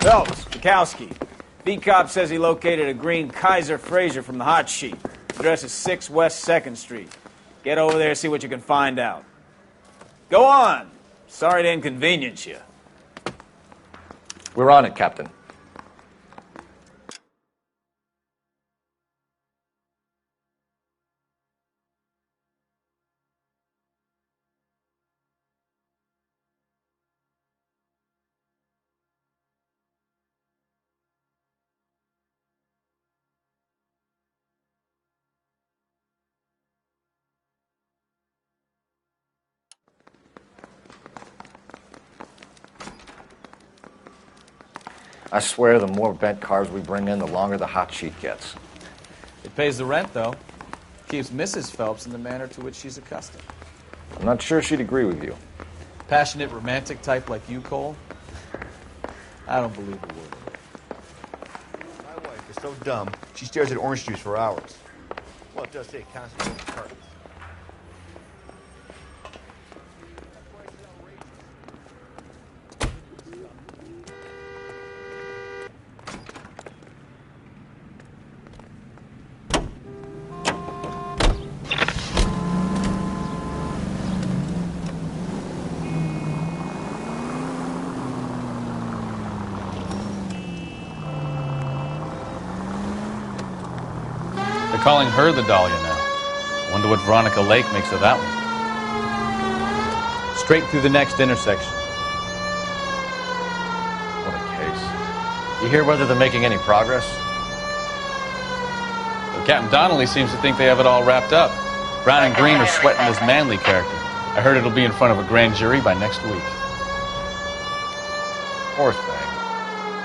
Phelps, Bukowski. V-Cop says he located a green Kaiser Fraser from the hot sheet. Address is 6 West 2nd Street. Get over there, see what you can find out. Go on. Sorry to inconvenience you. We're on it, Captain. I swear the more bent cars we bring in, the longer the hot sheet gets. It pays the rent, though. Keeps Mrs. Phelps in the manner to which she's accustomed. I'm not sure she'd agree with you. Passionate, romantic type like you, Cole? I don't believe a word. My wife is so dumb, she stares at orange juice for hours. Well, it does say constantly in cartons. They're calling her the Dahlia now. Wonder what Veronica Lake makes of that one. Straight through the next intersection. What a case. You hear whether they're making any progress? Well, Captain Donnelly seems to think they have it all wrapped up. Brown and Green are sweating this Manley character. I heard it'll be in front of a grand jury by next week. Poor thing.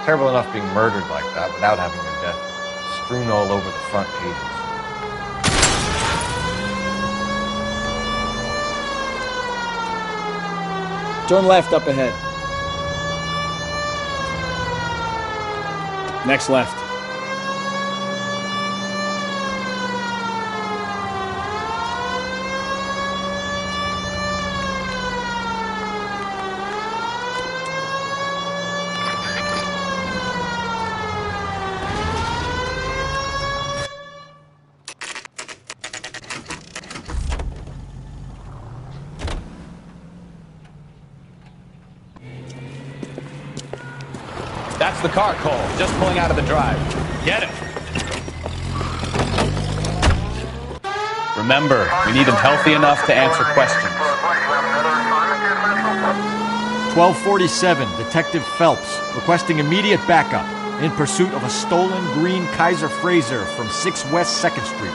Terrible enough being murdered like that without having their death strewn all over the front pages. Turn left up ahead. Next left. That's the car, Cole. Just pulling out of the drive. Get it. Remember, we need him healthy enough to answer questions. 1247, Detective Phelps, requesting immediate backup in pursuit of a stolen green Kaiser Fraser from 6 West 2nd Street.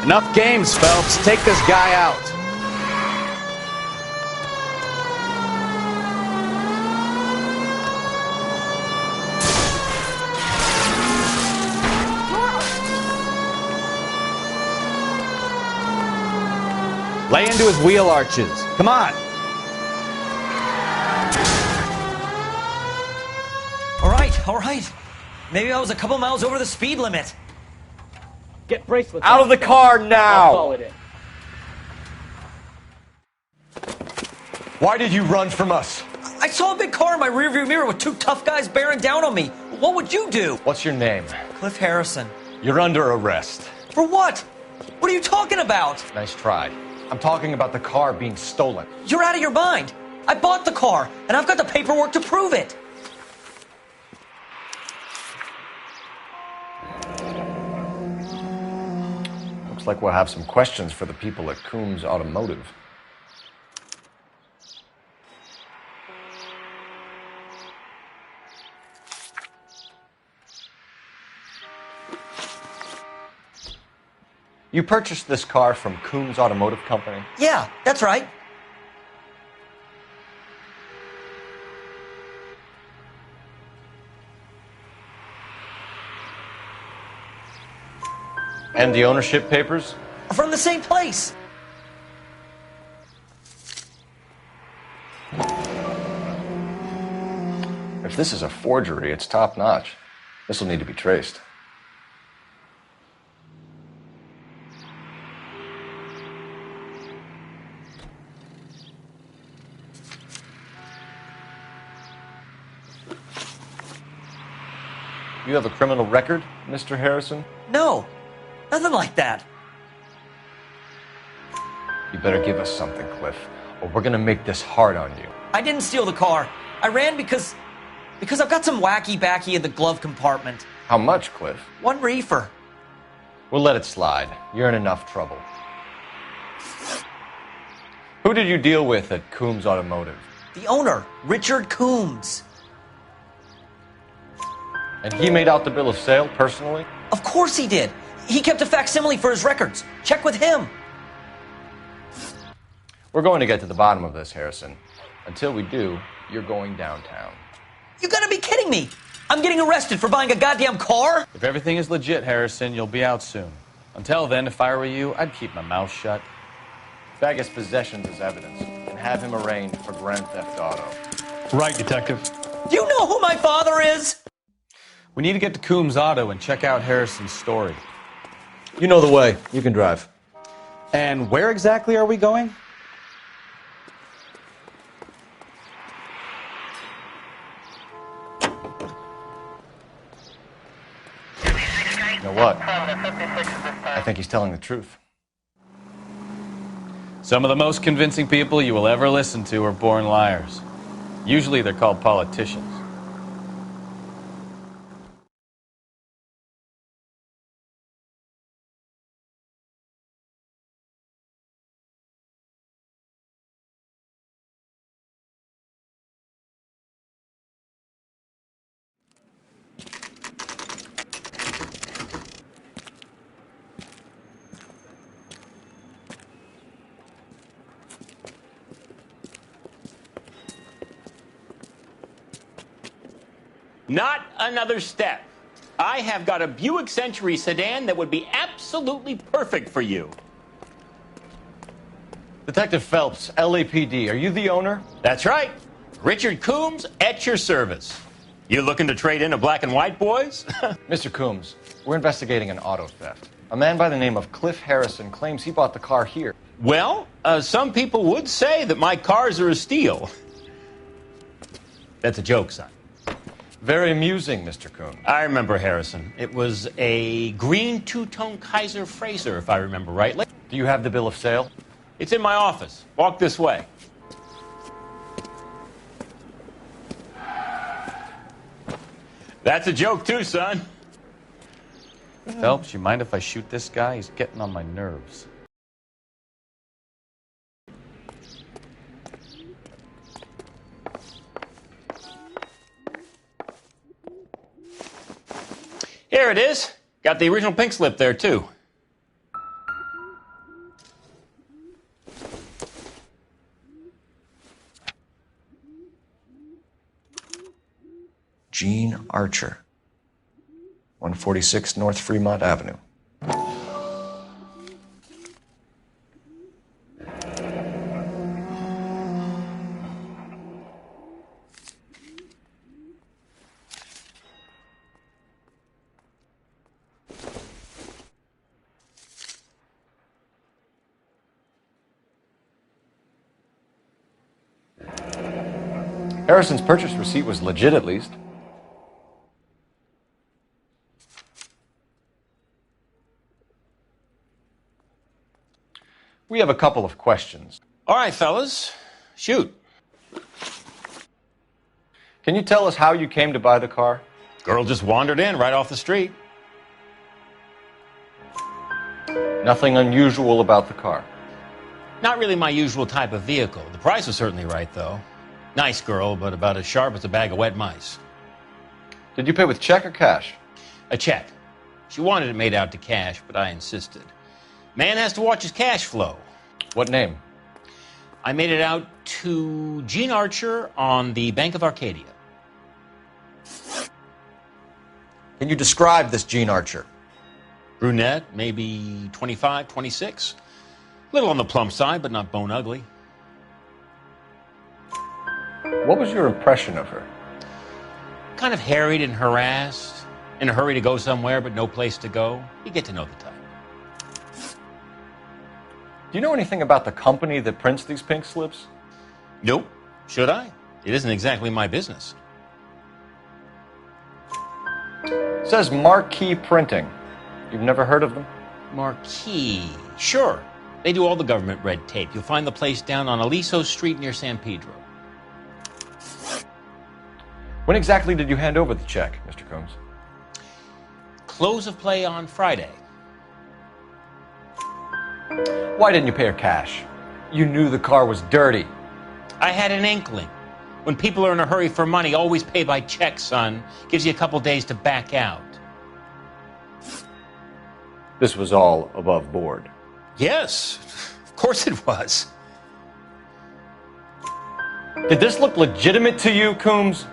Enough games, Phelps. Take this guy out. Lay into his wheel arches. Come on. All right. Maybe I was a couple miles over the speed limit. Get bracelets. Out of the car now! I'll call it in. Why did you run from us? I saw a big car in my rearview mirror with two tough guys bearing down on me. What would you do? What's your name? Cliff Harrison. You're under arrest. For what? What are you talking about? Nice try. I'm talking about the car being stolen. You're out of your mind. I bought the car, and I've got the paperwork to prove it. Looks like we'll have some questions for the people at Coombs Automotive. You purchased this car from Coombs Automotive Company? Yeah, that's right. And the ownership papers? From the same place. If this is a forgery, it's top-notch. This will need to be traced. You have a criminal record, Mr. Harrison? No, nothing like that. You better give us something, Cliff, or we're gonna make this hard on you. I didn't steal the car. I ran because I've got some wacky backy in the glove compartment. How much, Cliff? 1 reefer. We'll let it slide. You're in enough trouble. Who did you deal with at Coombs Automotive? The owner, Richard Coombs. And he made out the bill of sale personally? Of course he did. He kept a facsimile for his records. Check with him. We're going to get to the bottom of this, Harrison. Until we do, you're going downtown. You gotta be kidding me. I'm getting arrested for buying a goddamn car? If everything is legit, Harrison, you'll be out soon. Until then, if I were you, I'd keep my mouth shut. Bag possessions as evidence and have him arraigned for Grand Theft Auto. Right, Detective. Do you know who my father is? We need to get to Coombs Auto and check out Harrison's story. You know the way. You can drive. And where exactly are we going? You know what? I think he's telling the truth. Some of the most convincing people you will ever listen to are born liars. Usually they're called politicians. Not another step. I have got a Buick Century sedan that would be absolutely perfect for you. Detective Phelps, LAPD, are you the owner? That's right. Richard Coombs at your service. You looking to trade in a black and white, boys? Mr. Coombs, we're investigating an auto theft. A man by the name of Cliff Harrison claims he bought the car here. Well, some people would say that my cars are a steal. That's a joke, son. Very amusing, Mr. Coombs. I remember Harrison. It was a green two-tone Kaiser Frazer, if I remember rightly. Do you have the bill of sale? It's in my office. Walk this way. That's a joke too, son. Phelps, you mind if I shoot this guy? He's getting on my nerves. Here it is. Got the original pink slip there, too. Gene Archer, 146 North Fremont Avenue. Harrison's purchase receipt was legit, at least. We have a couple of questions. All right, fellas. Shoot. Can you tell us how you came to buy the car? Girl just wandered in right off the street. Nothing unusual about the car. Not really my usual type of vehicle. The price was certainly right, though. Nice girl, but about as sharp as a bag of wet mice. Did you pay with check or cash? A check. She wanted it made out to cash, but I insisted. Man has to watch his cash flow. What name? I made it out to Gene Archer on the Bank of Arcadia. Can you describe this Gene Archer? Brunette, maybe 25, 26. Little on the plump side, but not bone ugly. What was your impression of her? Kind of harried and harassed. In a hurry to go somewhere, but no place to go. You get to know the type. Do you know anything about the company that prints these pink slips? Nope. Should I? It isn't exactly my business. It says Marquee Printing. You've never heard of them? Marquee. Sure. They do all the government red tape. You'll find the place down on Aliso Street near San Pedro. When exactly did you hand over the check, Mr. Combs? Close of play on Friday. Why didn't you pay her cash? You knew the car was dirty. I had an inkling. When people are in a hurry for money, always pay by check, son. Gives you a couple days to back out. This was all above board. Yes, of course it was. Did this look legitimate to you, Coombs?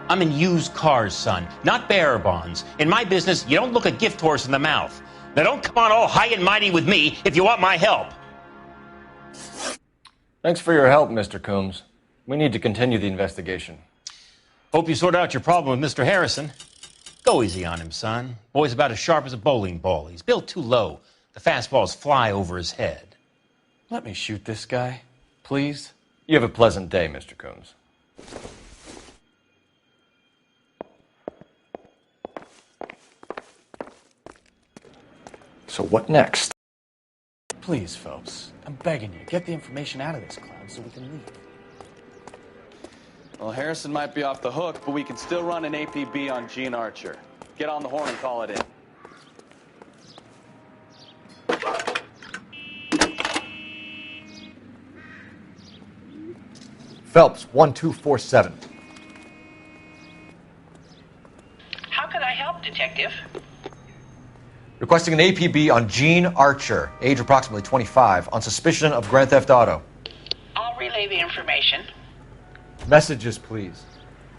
I'm in used cars, son, not bearer bonds. In my business, you don't look a gift horse in the mouth. Now don't come on all high and mighty with me if you want my help. Thanks for your help, Mr. Coombs. We need to continue the investigation. Hope you sort out your problem with Mr. Harrison. Go easy on him, son. Boy's about as sharp as a bowling ball. He's built too low. The fastballs fly over his head. Let me shoot this guy, please. You have a pleasant day, Mr. Coombs. So what next? Please, Phelps. I'm begging you. Get the information out of this cloud so we can leave. Well, Harrison might be off the hook, but we can still run an APB on Gene Archer. Get on the horn and call it in. Phelps, 1247. How can I help, Detective? Requesting an APB on Gene Archer, age approximately 25, on suspicion of Grand Theft Auto. I'll relay the information. Messages, please.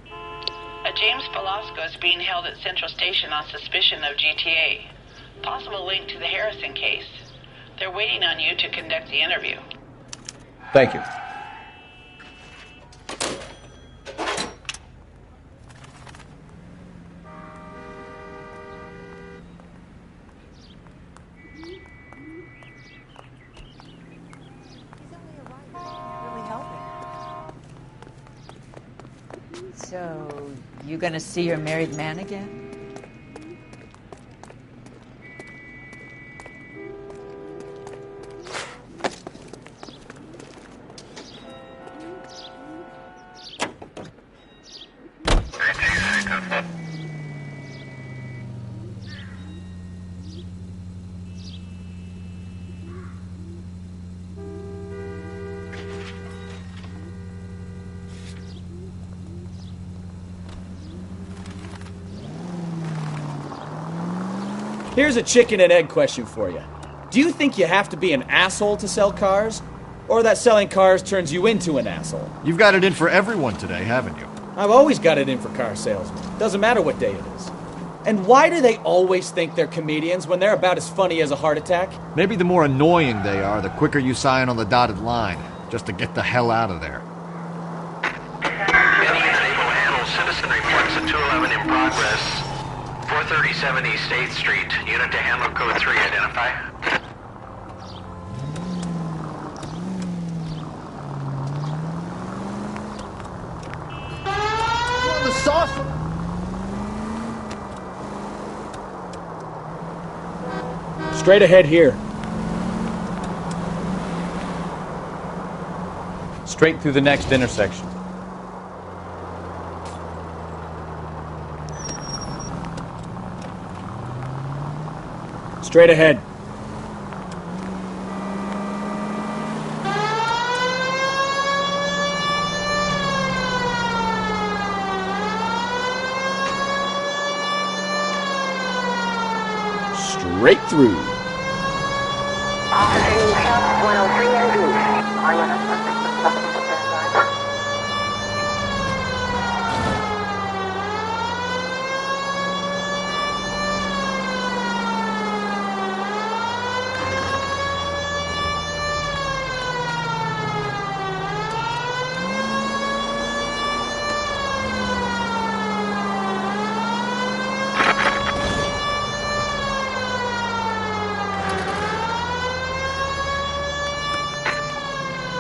A James Velasco is being held at Central Station on suspicion of GTA. Possible link to the Harrison case. They're waiting on you to conduct the interview. Thank you. So, you gonna see your married man again? Here's a chicken and egg question for you. Do you think you have to be an asshole to sell cars? Or that selling cars turns you into an asshole? You've got it in for everyone today, haven't you? I've always got it in for car salesmen. Doesn't matter what day it is. And why do they always think they're comedians when they're about as funny as a heart attack? Maybe the more annoying they are, the quicker you sign on the dotted line, just to get the hell out of there. Any unit able to handle citizen reports at 211 in progress. 437 East 8th Street. Unit to handle code 3. Identify. The sauce. Straight ahead here. Straight through the next intersection. Straight ahead. Straight through.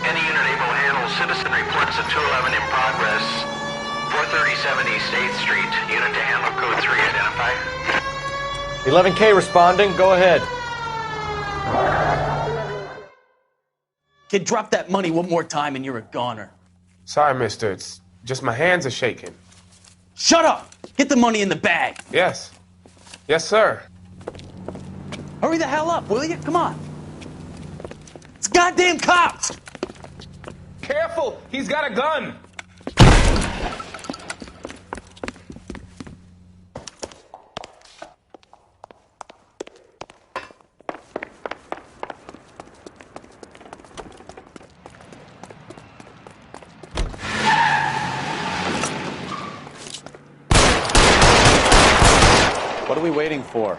Any unit able to handle citizen reports at 211 in progress. 437 East 8th Street. Unit to handle code 3. Identify. 11K responding. Go ahead. Kid, drop that money one more time and you're a goner. Sorry, mister. It's just my hands are shaking. Shut up! Get the money in the bag. Yes. Yes, sir. Hurry the hell up, will you? Come on. It's goddamn cops! Careful! He's got a gun! What are we waiting for?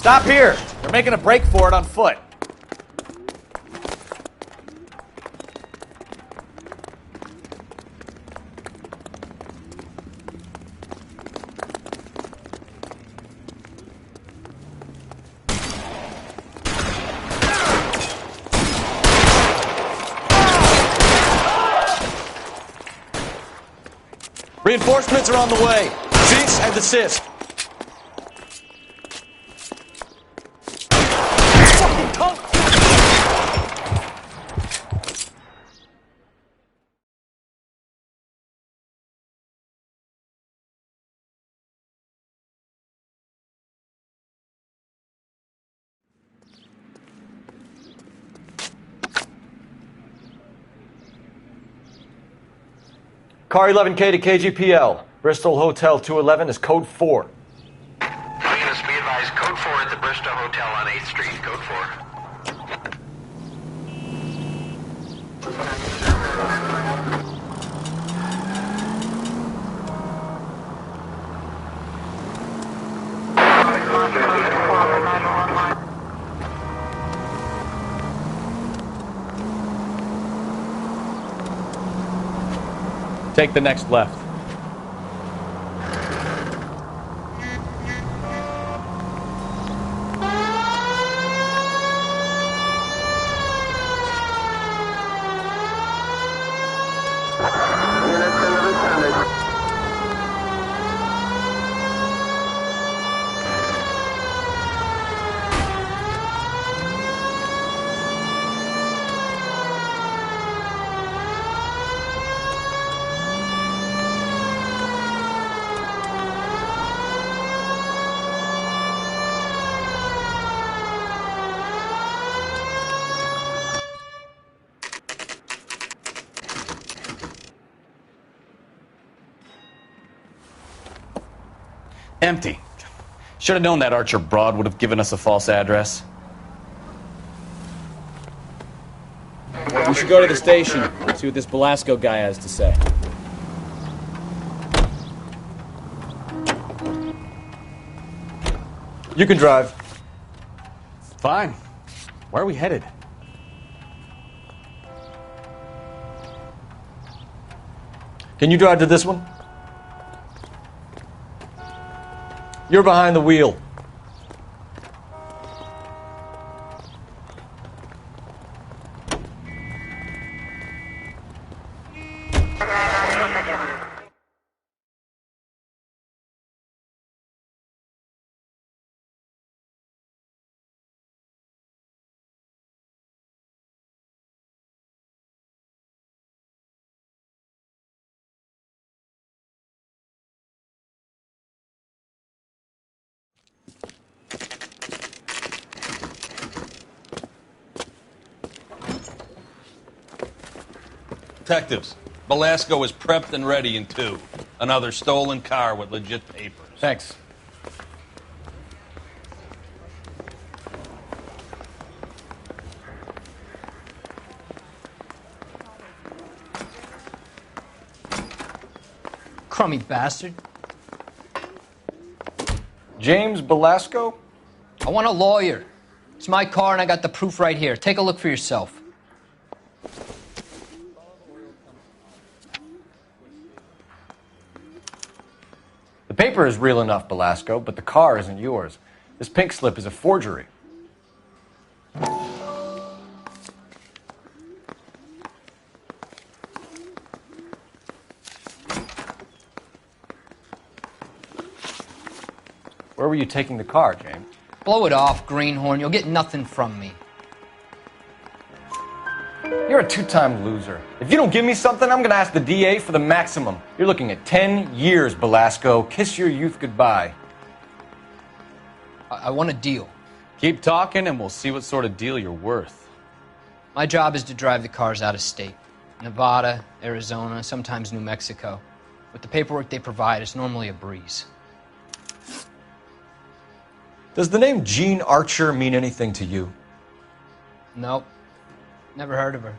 Stop here! They're making a break for it on foot. Reinforcements are on the way. Cease and desist. Car 11K to KGPL. Bristol Hotel 211 is code 4. Units, be advised, code 4 at the Bristol Hotel on 8th Street. Code 4. Take the next left. Empty. Should have known that Archer broad would have given us a false address. We should go to the station, see what this Belasco guy has to say. You can drive. Fine. Where are we headed? Can you drive to this one? You're behind the wheel. Detectives, Belasco is prepped and ready in 2. Another stolen car with legit papers. Thanks. Crummy bastard. James Belasco? I want a lawyer. It's my car and I got the proof right here. Take a look for yourself. The paper is real enough, Belasco, but the car isn't yours. This pink slip is a forgery. Where were you taking the car, James? Blow it off, greenhorn. You'll get nothing from me. You're a two-time loser. If you don't give me something, I'm going to ask the DA for the maximum. You're looking at 10 years, Belasco. Kiss your youth goodbye. I want a deal. Keep talking and we'll see what sort of deal you're worth. My job is to drive the cars out of state. Nevada, Arizona, sometimes New Mexico. With the paperwork they provide, it's normally a breeze. Does the name Jean Archer mean anything to you? Nope. Never heard of her.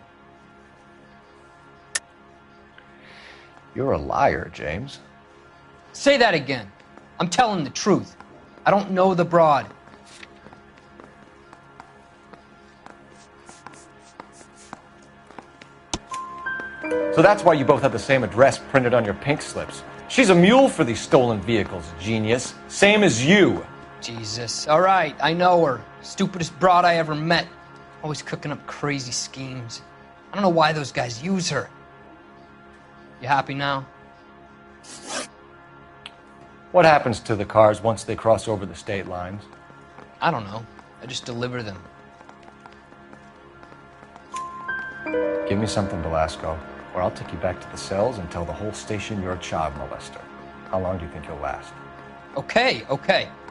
You're a liar, James. Say that again. I'm telling the truth. I don't know the broad. So that's why you both have the same address printed on your pink slips. She's a mule for these stolen vehicles, genius. Same as you. Jesus. All right, I know her. Stupidest broad I ever met. Always cooking up crazy schemes. I don't know why those guys use her. You happy now? What happens to the cars once they cross over the state lines? I don't know. I just deliver them. Give me something, Belasco, or I'll take you back to the cells and tell the whole station you're a child molester. How long do you think you'll last? Okay.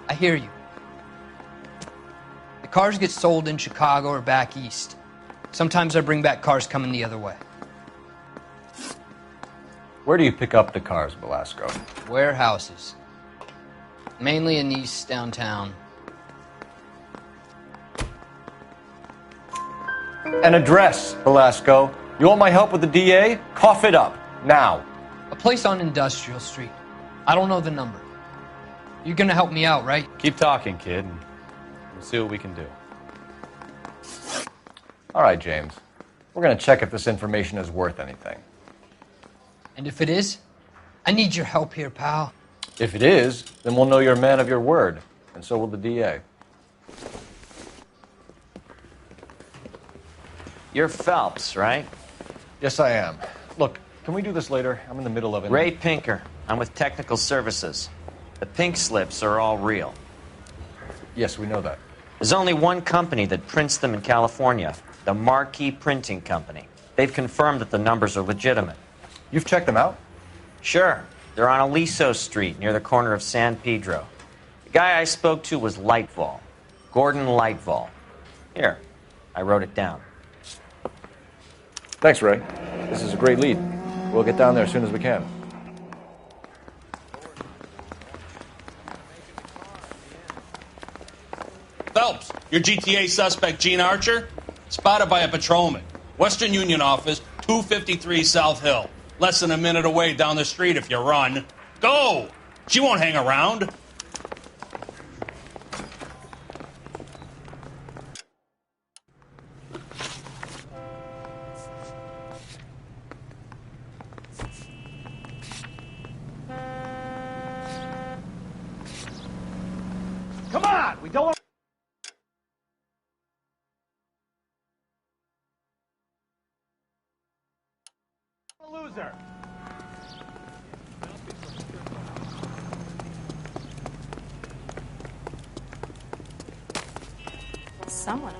I hear you. The cars get sold in Chicago or back east. Sometimes I bring back cars coming the other way. Where do you pick up the cars, Belasco? Warehouses. Mainly in East downtown. An address, Belasco. You want my help with the DA? Cough it up, now. A place on Industrial Street. I don't know the number. You're gonna help me out, right? Keep talking, kid, and we'll see what we can do. All right, James. We're going to check if this information is worth anything. And if it is, I need your help here, pal. If it is, then we'll know you're a man of your word, and so will the DA. You're Phelps, right? Yes, I am. Look, can we do this later? I'm in the middle of it. Ray Pinker. I'm with Technical Services. The pink slips are all real. Yes, we know that. There's only one company that prints them in California, the Marquee Printing Company. They've confirmed that the numbers are legitimate. You've checked them out? Sure. They're on Aliso Street, near the corner of San Pedro. The guy I spoke to was Lightval. Gordon Lightval. Here, I wrote it down. Thanks, Ray. This is a great lead. We'll get down there as soon as we can. Phelps, your GTA suspect, Jean Archer, spotted by a patrolman. Western Union office, 253 South Hill. Less than a minute away down the street if you run. Go! She won't hang around. Come on! We don't want... loser. Someone.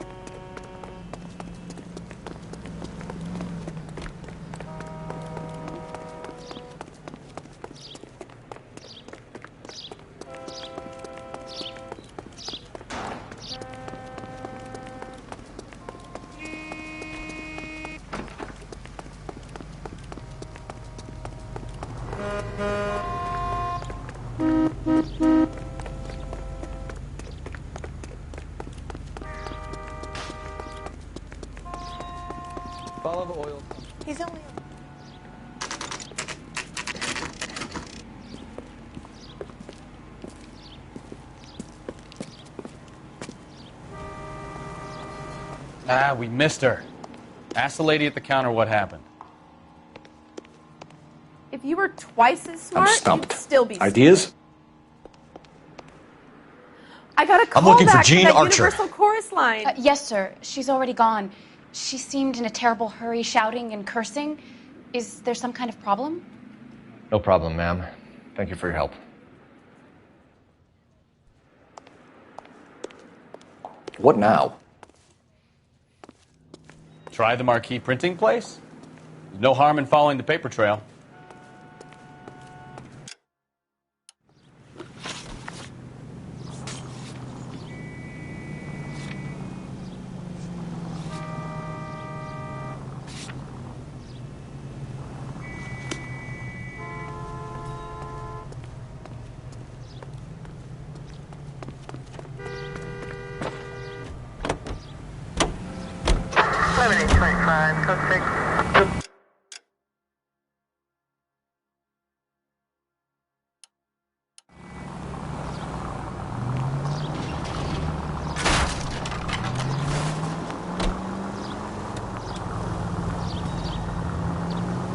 We missed her. Ask the lady at the counter what happened. If you were twice as smart, you'd still be Ideas? I got a call looking for back Jean from that Archer. Universal Chorus line. Yes, sir. She's already gone. She seemed in a terrible hurry, shouting and cursing. Is there some kind of problem? No problem, ma'am. Thank you for your help. What now? Try the marquee printing place? There's no harm in following the paper trail.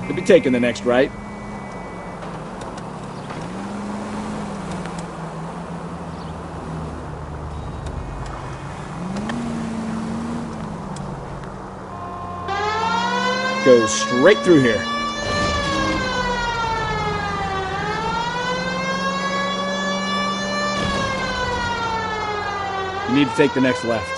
You'll be taking the next right. Go straight through here. You need to take the next left.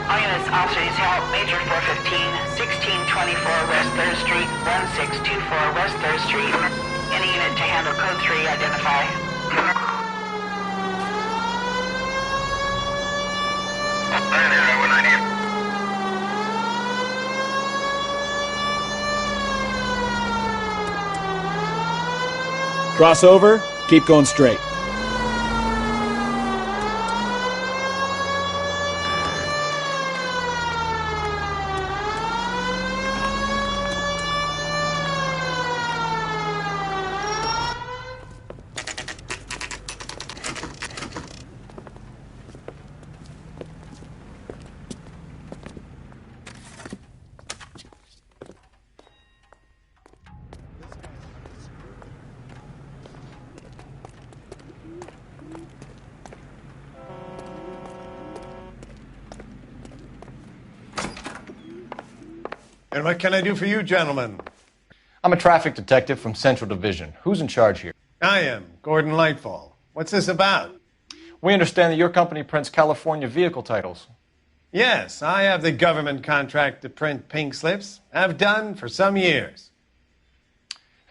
All units, officers help. Major 415, 1624 West 3rd Street, 1624 West 3rd Street. Any unit to handle code 3, identify. Cross over, keep going straight. And what can I do for you, gentlemen? I'm a traffic detective from Central Division. Who's in charge here? I am, Gordon Lightfall. What's this about? We understand that your company prints California vehicle titles. Yes, I have the government contract to print pink slips. I've done for some years.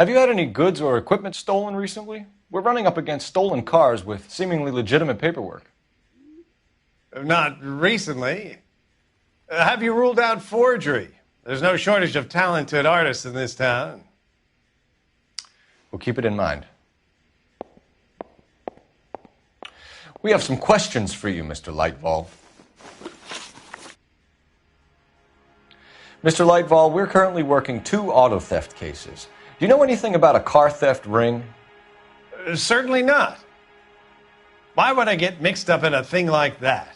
Have you had any goods or equipment stolen recently? We're running up against stolen cars with seemingly legitimate paperwork. Not recently. Have you ruled out forgery? There's no shortage of talented artists in this town. We'll keep it in mind. We have some questions for you, Mr. Lightfall. Mr. Lightfall, we're currently working 2 auto theft cases. Do you know anything about a car theft ring? Certainly not. Why would I get mixed up in a thing like that?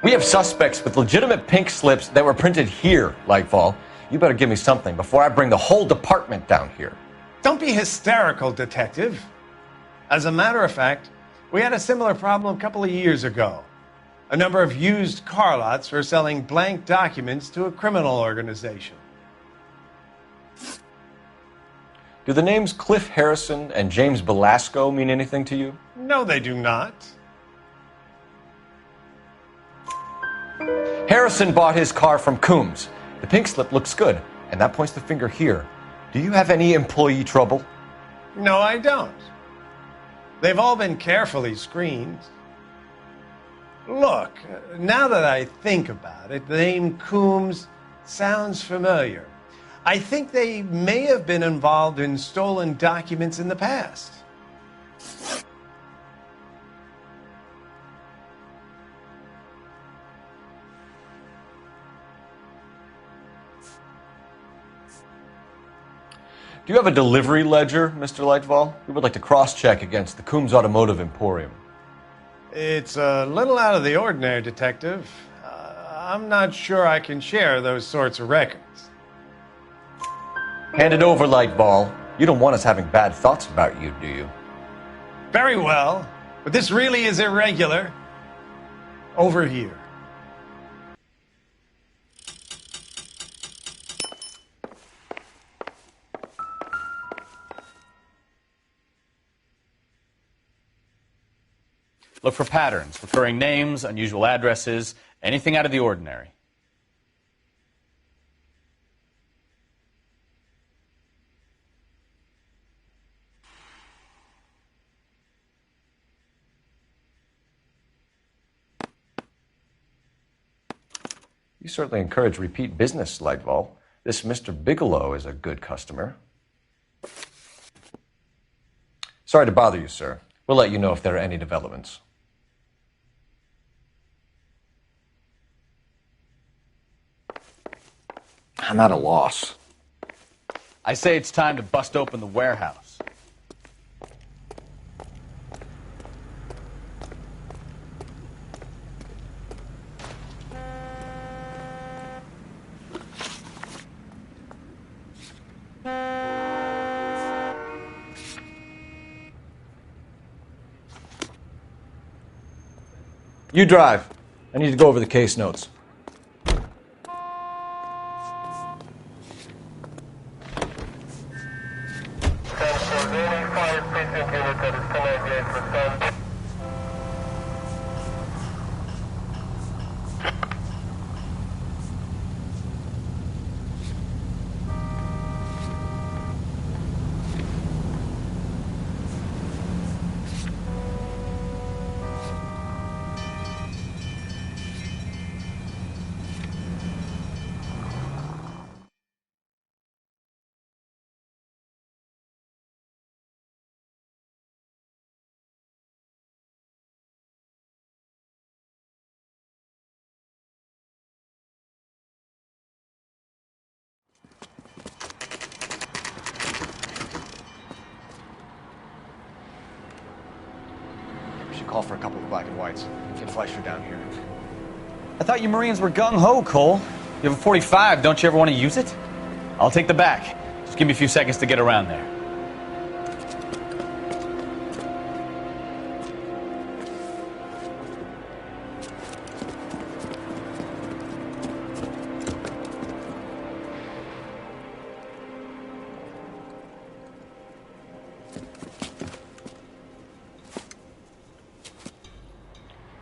We have suspects with legitimate pink slips that were printed here, Lightfall. You better give me something before I bring the whole department down here. Don't be hysterical, Detective. As a matter of fact, we had a similar problem a couple of years ago. A number of used car lots were selling blank documents to a criminal organization. Do the names Cliff Harrison and James Belasco mean anything to you? No, they do not. Harrison bought his car from Coombs. The pink slip looks good, and that points the finger here. Do you have any employee trouble? No, I don't. They've all been carefully screened. Look, now that I think about it, the name Coombs sounds familiar. I think they may have been involved in stolen documents in the past. Do you have a delivery ledger, Mr. Lightfall? We would like to cross-check against the Coombs Automotive Emporium. It's a little out of the ordinary, Detective. I'm not sure I can share those sorts of records. Hand it over, Lightball. You don't want us having bad thoughts about you, do you? Very well, but this really is irregular. Over here. Look for patterns, recurring names, unusual addresses, anything out of the ordinary. You certainly encourage repeat business, Lightball. This Mr. Bigelow is a good customer. Sorry to bother you, sir. We'll let you know if there are any developments. I'm at a loss. I say it's time to bust open the warehouse. You drive. I need to go over the case notes. Call for a couple of black and whites. Get Fleischer down here. I thought you Marines were gung-ho, Cole. You have a 45, don't you ever want to use it? I'll take the back. Just give me a few seconds to get around there.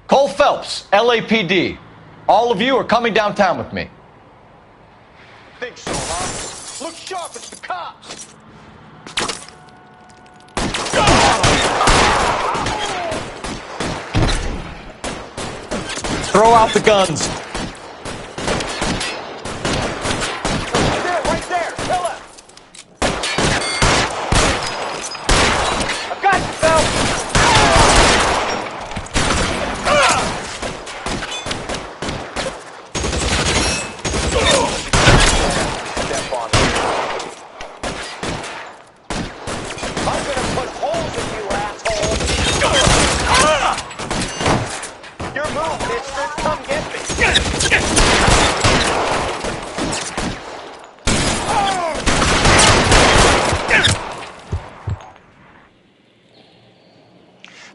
Cole Phelps, LAPD. All of you are coming downtown with me. Think so, huh? Look sharp, it's the cops! Throw out the guns. Right there! Kill him! I've got you, Phelps!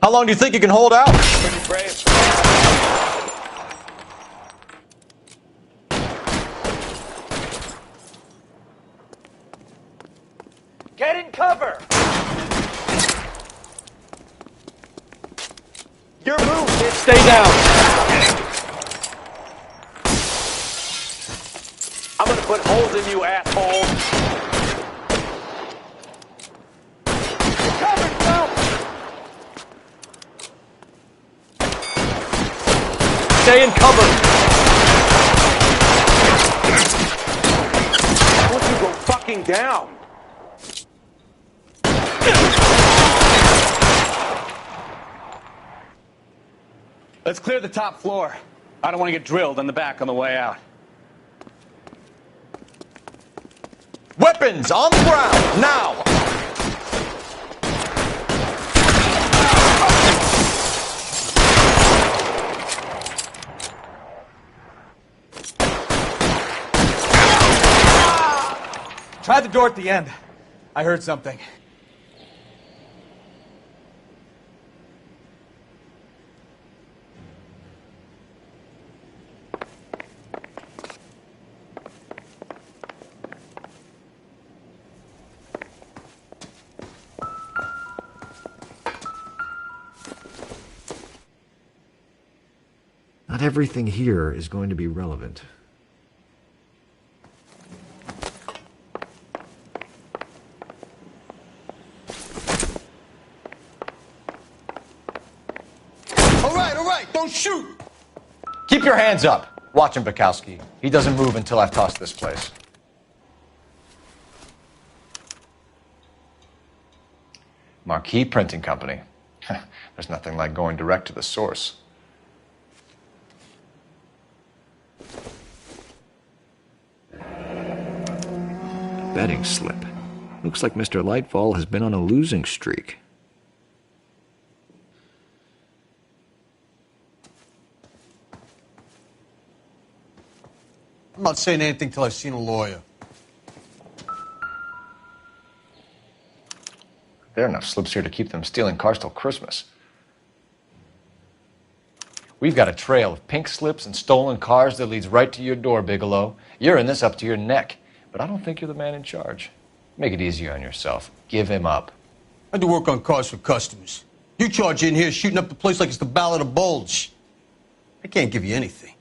How long do you think you can hold out? Pretty brave. Get in cover! Your move, bitch! Stay down! I'm gonna put holes in you, asshole! You're covered, Phelps! Stay in cover! I want you to go fucking down! Let's clear the top floor. I don't want to get drilled in the back on the way out. Weapons on the ground, now! Try the door at the end. I heard something. Not everything here is going to be relevant. All right, don't shoot! Keep your hands up. Watch him, Bukowski. He doesn't move until I've tossed this place. Marquee Printing Company. There's nothing like going direct to the source. Betting slip. Looks like Mr. Lightfall has been on a losing streak. I'm not saying anything till I've seen a lawyer. There are enough slips here to keep them stealing cars till Christmas. We've got a trail of pink slips and stolen cars that leads right to your door, Bigelow. You're in this up to your neck, but I don't think you're the man in charge. Make it easier on yourself. Give him up. I do work on cars for customers. You charge in here shooting up the place like it's the Ballad of Bulge. I can't give you anything.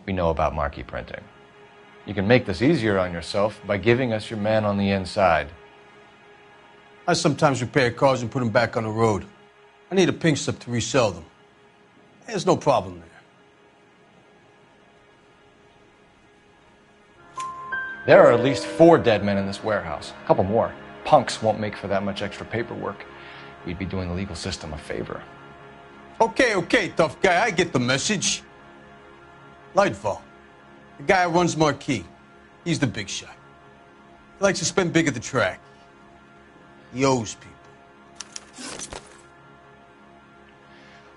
We know about marquee printing. You can make this easier on yourself by giving us your man on the inside. I sometimes repair cars and put them back on the road. I need a pink slip to resell them. There's no problem there. There are at least 4 dead men in this warehouse. A couple more. Punks won't make for that much extra paperwork. We'd be doing the legal system a favor. Okay, tough guy. I get the message. Lightfall, the guy who runs Marquee. He's the big shot. He likes to spend big at the track. He owes people.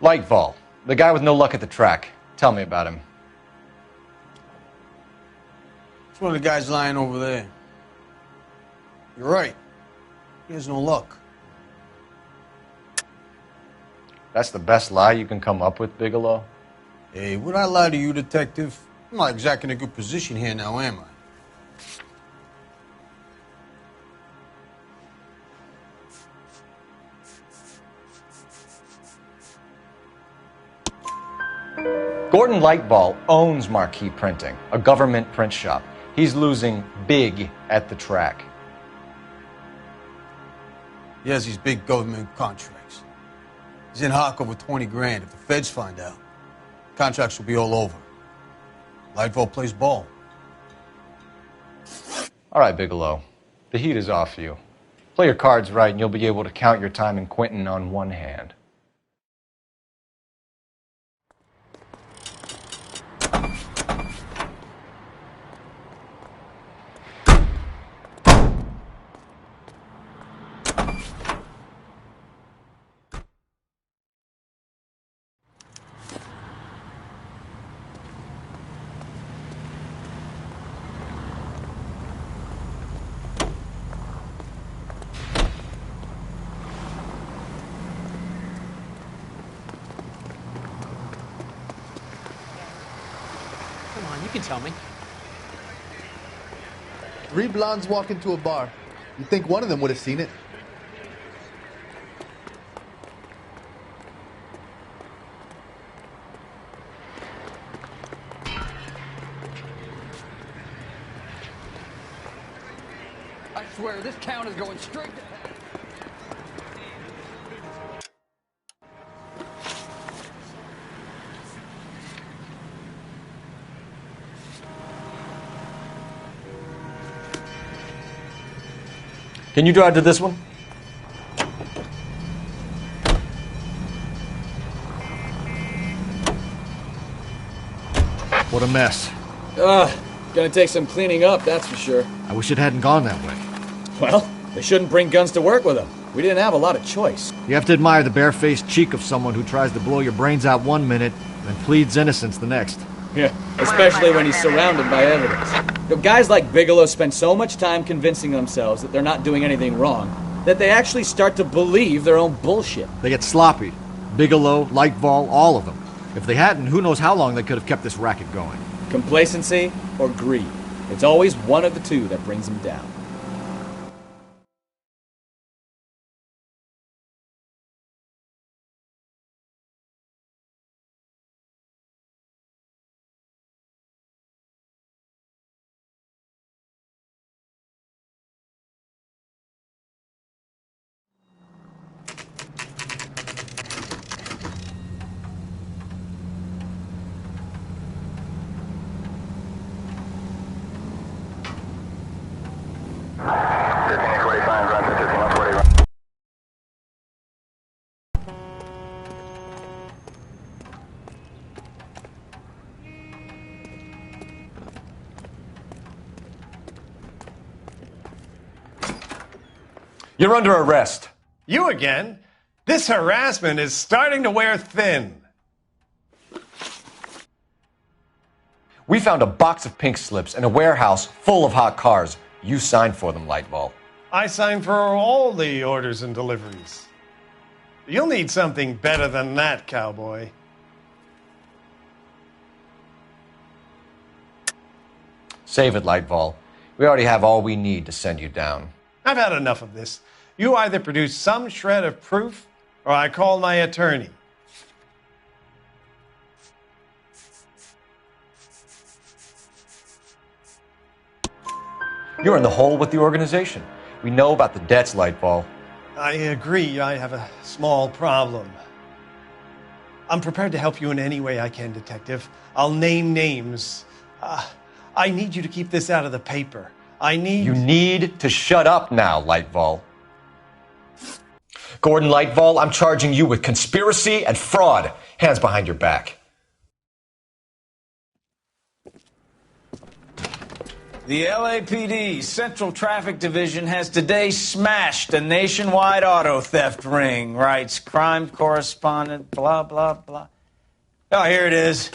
Lightfall, the guy with no luck at the track. Tell me about him. It's one of the guys lying over there. You're right. He has no luck. That's the best lie you can come up with, Bigelow? Hey, would I lie to you, detective? I'm not exactly in a good position here now, am I? Gordon Lightfall owns Marquee Printing, a government print shop. He's losing big at the track. He has these big government contracts. He's in hock over 20 grand. If the feds find out, contracts will be all over. Lightfall plays ball. All right, Bigelow. The heat is off you. Play your cards right and you'll be able to count your time in Quentin on one hand. You can tell me. 3 blondes walk into a bar. You'd think one of them would have seen it. I swear, this town is going straight to hell. Can you drive to this one? What a mess. Gonna take some cleaning up, that's for sure. I wish it hadn't gone that way. Well, they shouldn't bring guns to work with them. We didn't have a lot of choice. You have to admire the barefaced cheek of someone who tries to blow your brains out one minute and pleads innocence the next. Yeah, especially when he's surrounded by evidence. You know, guys like Bigelow spend so much time convincing themselves that they're not doing anything wrong that they actually start to believe their own bullshit. They get sloppy. Bigelow, Lightval, all of them. If they hadn't, who knows how long they could have kept this racket going. Complacency or greed. It's always one of the two that brings them down. You're under arrest. You again? This harassment is starting to wear thin. We found a box of pink slips in a warehouse full of hot cars. You signed for them, Lightval. I signed for all the orders and deliveries. You'll need something better than that, cowboy. Save it, Lightval. We already have all we need to send you down. I've had enough of this. You either produce some shred of proof, or I call my attorney. You're in the hole with the organization. We know about the debts, Lightval. I agree. I have a small problem. I'm prepared to help you in any way I can, Detective. I'll name names. I need you to keep this out of the paper. You need to shut up now, Lightval. Gordon Lightval, I'm charging you with conspiracy and fraud. Hands behind your back. The LAPD Central Traffic Division has today smashed a nationwide auto theft ring, writes crime correspondent, blah, blah, blah. Oh, here it is.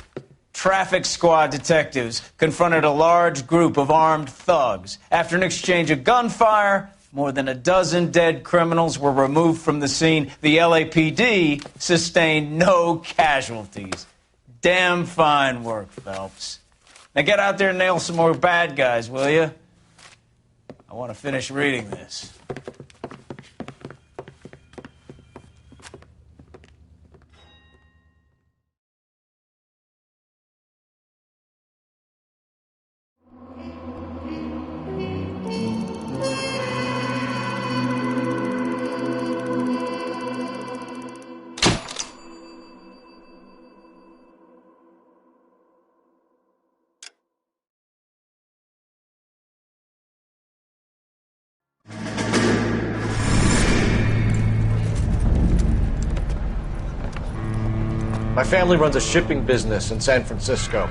Traffic squad detectives confronted a large group of armed thugs. After an exchange of gunfire, more than a dozen dead criminals were removed from the scene. The LAPD sustained no casualties. Damn fine work, Phelps. Now get out there and nail some more bad guys, will you? I want to finish reading this. My family runs a shipping business in San Francisco.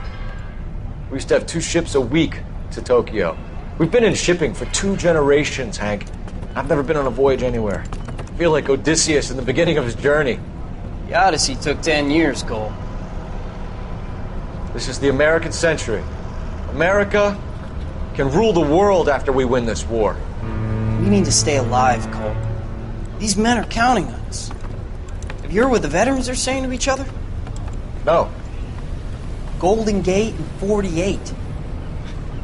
We used to have 2 ships a week to Tokyo. We've been in shipping for 2 generations, Hank. I've never been on a voyage anywhere. I feel like Odysseus in the beginning of his journey. The Odyssey took 10 years, Cole. This is the American century. America can rule the world after we win this war. We need to stay alive, Cole. These men are counting on us. Have you heard what the veterans are saying to each other? No. Golden Gate and 48.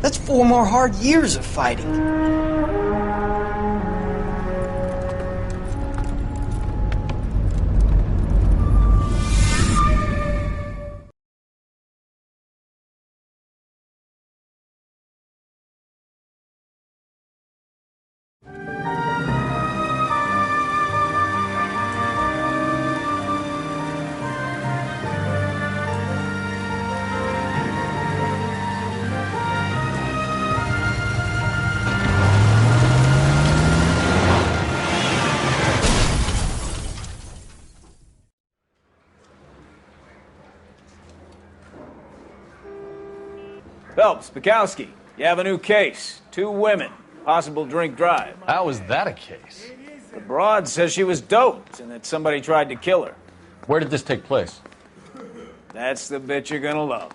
That's 4 more hard years of fighting. Phelps, Bukowski, you have a new case. 2 women, possible drink drive. How is that a case? The broad says she was doped and that somebody tried to kill her. Where did this take place? That's the bit you're gonna love.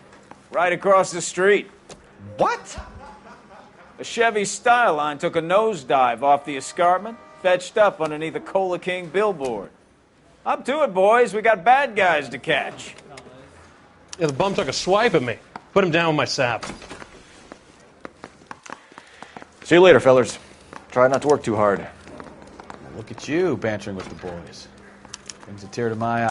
Right across the street. What? A Chevy Styline took a nosedive off the escarpment, fetched up underneath a Cola King billboard. Up to it, boys. We got bad guys to catch. Yeah, the bum took a swipe at me. Put him down with my sap. See you later, fellas. Try not to work too hard. Look at you bantering with the boys. Brings a tear to my eye.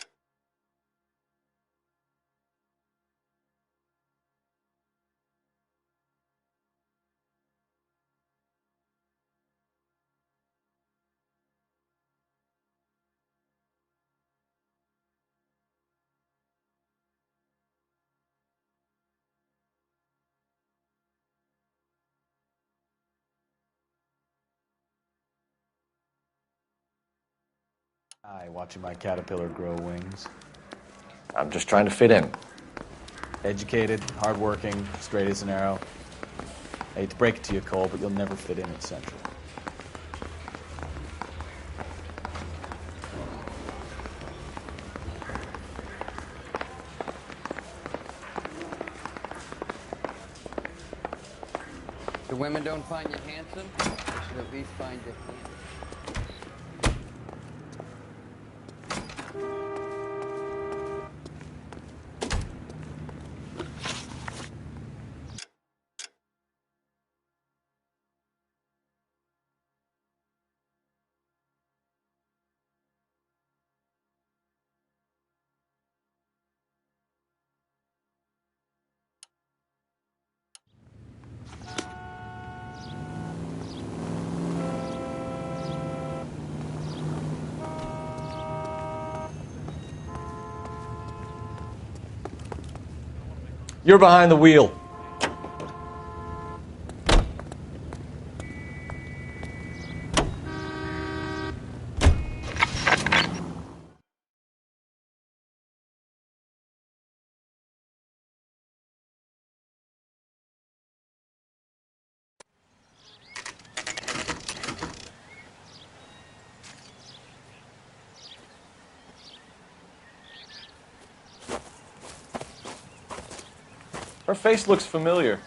Watching my caterpillar grow wings. I'm just trying to fit in. Educated, hardworking, straight as an arrow. I hate to break it to you, Cole, but you'll never fit in at Central. The women don't find you handsome, they should at least find you handsome. You're behind the wheel. Her face looks familiar.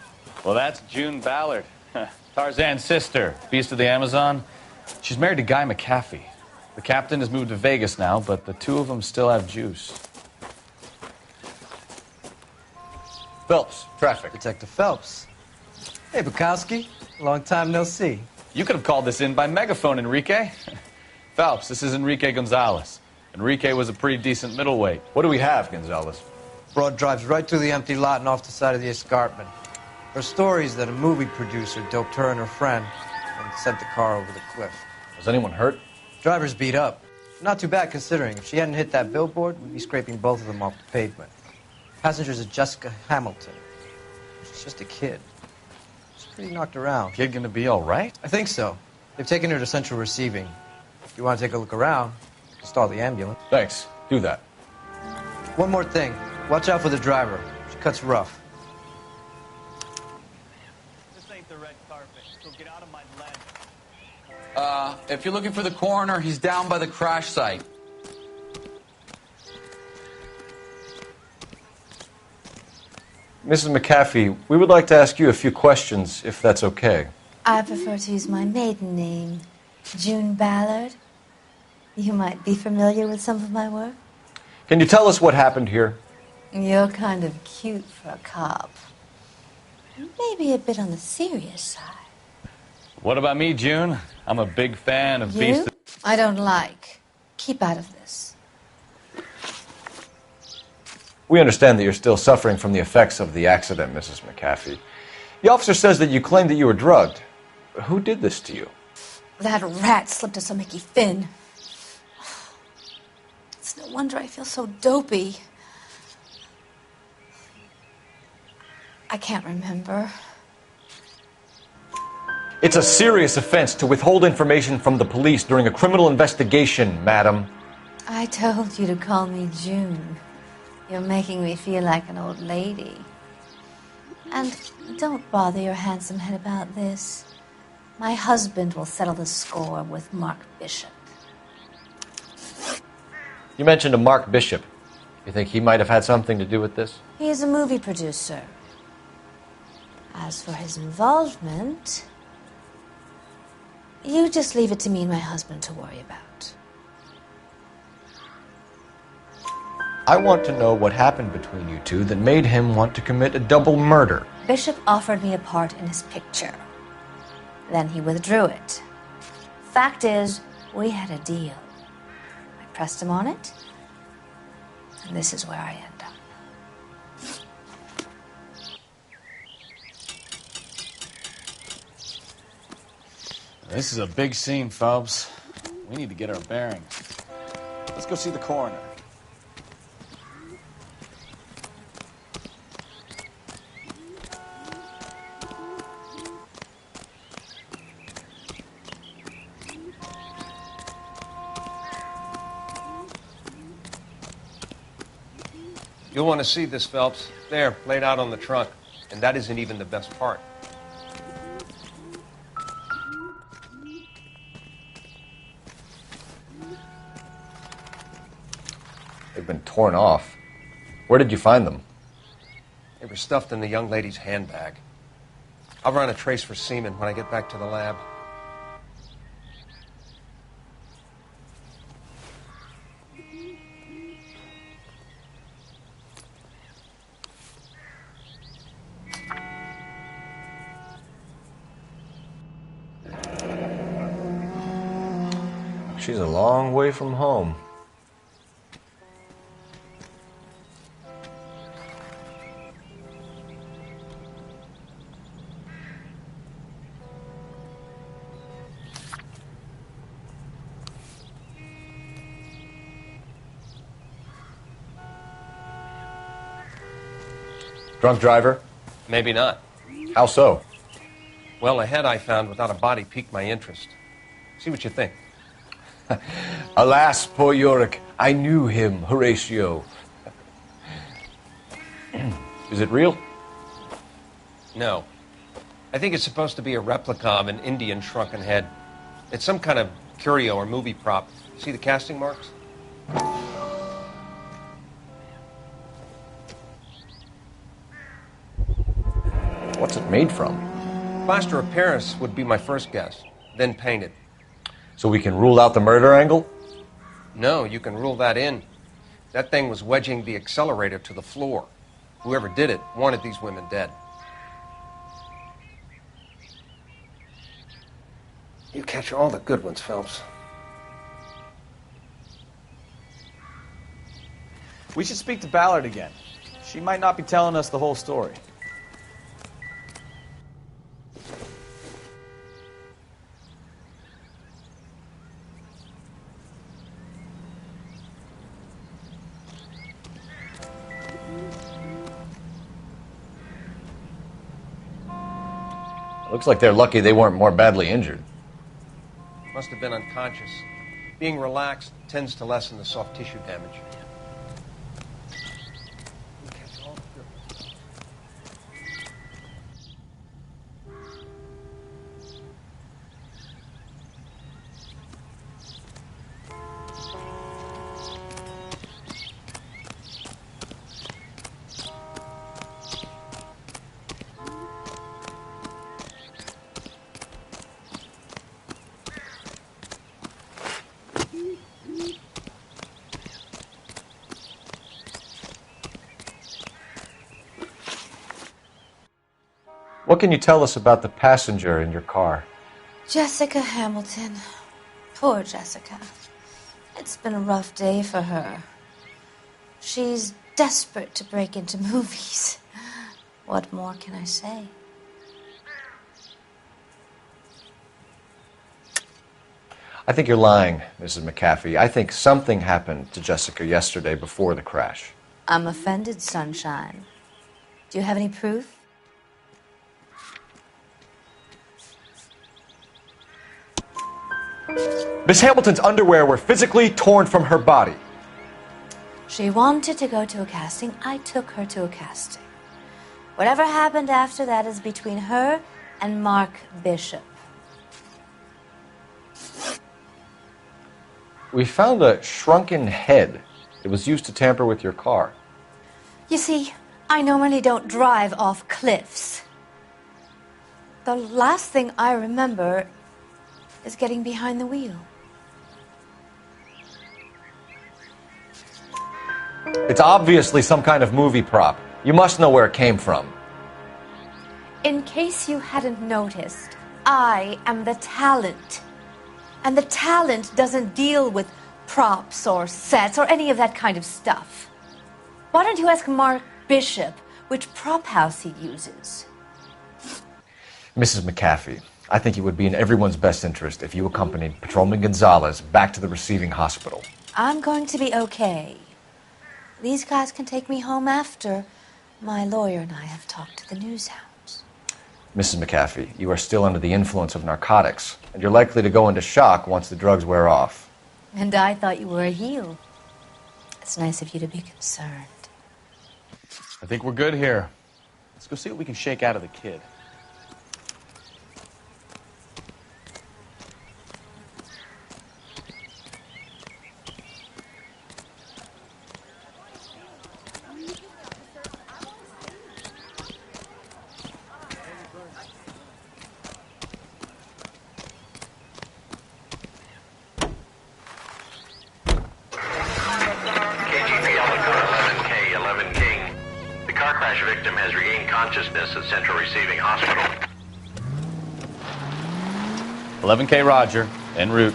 Well, that's June Ballard, Tarzan's sister, beast of the Amazon. She's married to Guy McAfee. The captain has moved to Vegas now, but the two of them still have juice. Phelps, traffic. Detective Phelps. Hey, Bukowski. Long time no see. You could have called this in by megaphone, Enrique. Phelps, this is Enrique Gonzalez. Enrique was a pretty decent middleweight. What do we have, Gonzalez? Broad drives right through the empty lot and off the side of the escarpment. Her story is that a movie producer doped her and her friend and sent the car over the cliff. Was anyone hurt? Driver's beat up. Not too bad considering. If she hadn't hit that billboard, we'd be scraping both of them off the pavement. Passenger's a Jessica Hamilton. She's just a kid. She's pretty knocked around. Kid gonna be all right? I think so. They've taken her to central receiving. If you want to take a look around, stall the ambulance. Thanks. Do that. One more thing. Watch out for the driver. She cuts rough. This ain't the red carpet, so get out of my leg. If you're looking for the coroner, he's down by the crash site. Mrs. McAfee, we would like to ask you a few questions, if that's okay. I prefer to use my maiden name, June Ballard. You might be familiar with some of my work. Can you tell us what happened here? You're kind of cute for a cop. Maybe a bit on the serious side. What about me, June? I'm a big fan of You? Beast. I don't like. Keep out of this. We understand that you're still suffering from the effects of the accident, Mrs. McAfee. The officer says that you claimed that you were drugged. Who did this to you? That rat slipped us a Mickey Finn. It's no wonder I feel so dopey. I can't remember. It's a serious offense to withhold information from the police during a criminal investigation, madam. I told you to call me June. You're making me feel like an old lady. And don't bother your handsome head about this. My husband will settle the score with Mark Bishop. You mentioned a Mark Bishop. You think he might have had something to do with this? He is a movie producer. As for his involvement, You just leave it to me and my husband to worry about. I want to know what happened between you two that made him want to commit a double murder. Bishop offered me a part in his picture. Then he withdrew it. Fact is, we had a deal. I pressed him on it, and this is where I end up. This is a big scene, Phelps. We need to get our bearings. Let's go see the coroner. You'll want to see this, Phelps. There, laid out on the trunk. And that isn't even the best part. They've been torn off. Where did you find them? They were stuffed in the young lady's handbag. I'll run a trace for semen when I get back to the lab. She's a long way from home. Drunk driver? Maybe not. How so? Well, a head I found without a body piqued my interest. See what you think. Alas, poor Yorick, I knew him, Horatio. Is it real? No. I think it's supposed to be a replica of an Indian shrunken head. It's some kind of curio or movie prop. See the casting marks? What's it made from? Plaster of Paris would be my first guess, then painted. So we can rule out the murder angle? No, you can rule that in. That thing was wedging the accelerator to the floor. Whoever did it wanted these women dead. You catch all the good ones, Phelps. We should speak to Ballard again. She might not be telling us the whole story. Looks like they're lucky they weren't more badly injured. Must have been unconscious. Being relaxed tends to lessen the soft tissue damage. What can you tell us about the passenger in your car? Jessica Hamilton. Poor Jessica. It's been a rough day for her. She's desperate to break into movies. What more can I say? I think you're lying, Mrs. McAfee. I think something happened to Jessica yesterday before the crash. I'm offended, Sunshine. Do you have any proof? Miss Hamilton's underwear were physically torn from her body. She wanted to go to a casting. I took her to a casting. Whatever happened after that is between her and Mark Bishop. We found a shrunken head. It was used to tamper with your car. You see, I normally don't drive off cliffs. The last thing I remember is getting behind the wheel. It's obviously some kind of movie prop. You must know where it came from. In case you hadn't noticed, I am the talent. And the talent doesn't deal with props or sets or any of that kind of stuff. Why don't you ask Mark Bishop which prop house he uses? Mrs. McAfee, I think it would be in everyone's best interest if you accompanied Patrolman Gonzalez back to the receiving hospital. I'm going to be okay. These guys can take me home after my lawyer and I have talked to the news hounds. Mrs. McAfee, you are still under the influence of narcotics, and you're likely to go into shock once the drugs wear off. And I thought you were a heel. It's nice of you to be concerned. I think we're good here. Let's go see what we can shake out of the kid. Victim has regained consciousness at Central Receiving Hospital. 11K Roger, en route.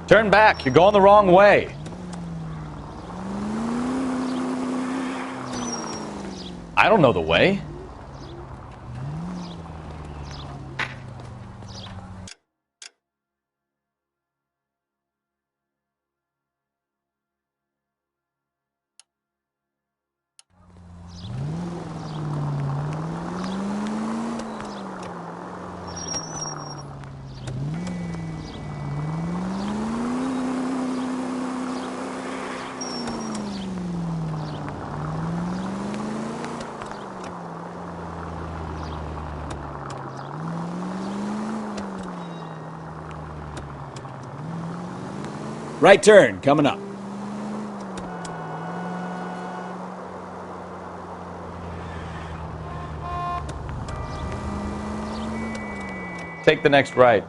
Turn back, you're going the wrong way. I don't know the way. Right turn, coming up. Take the next right.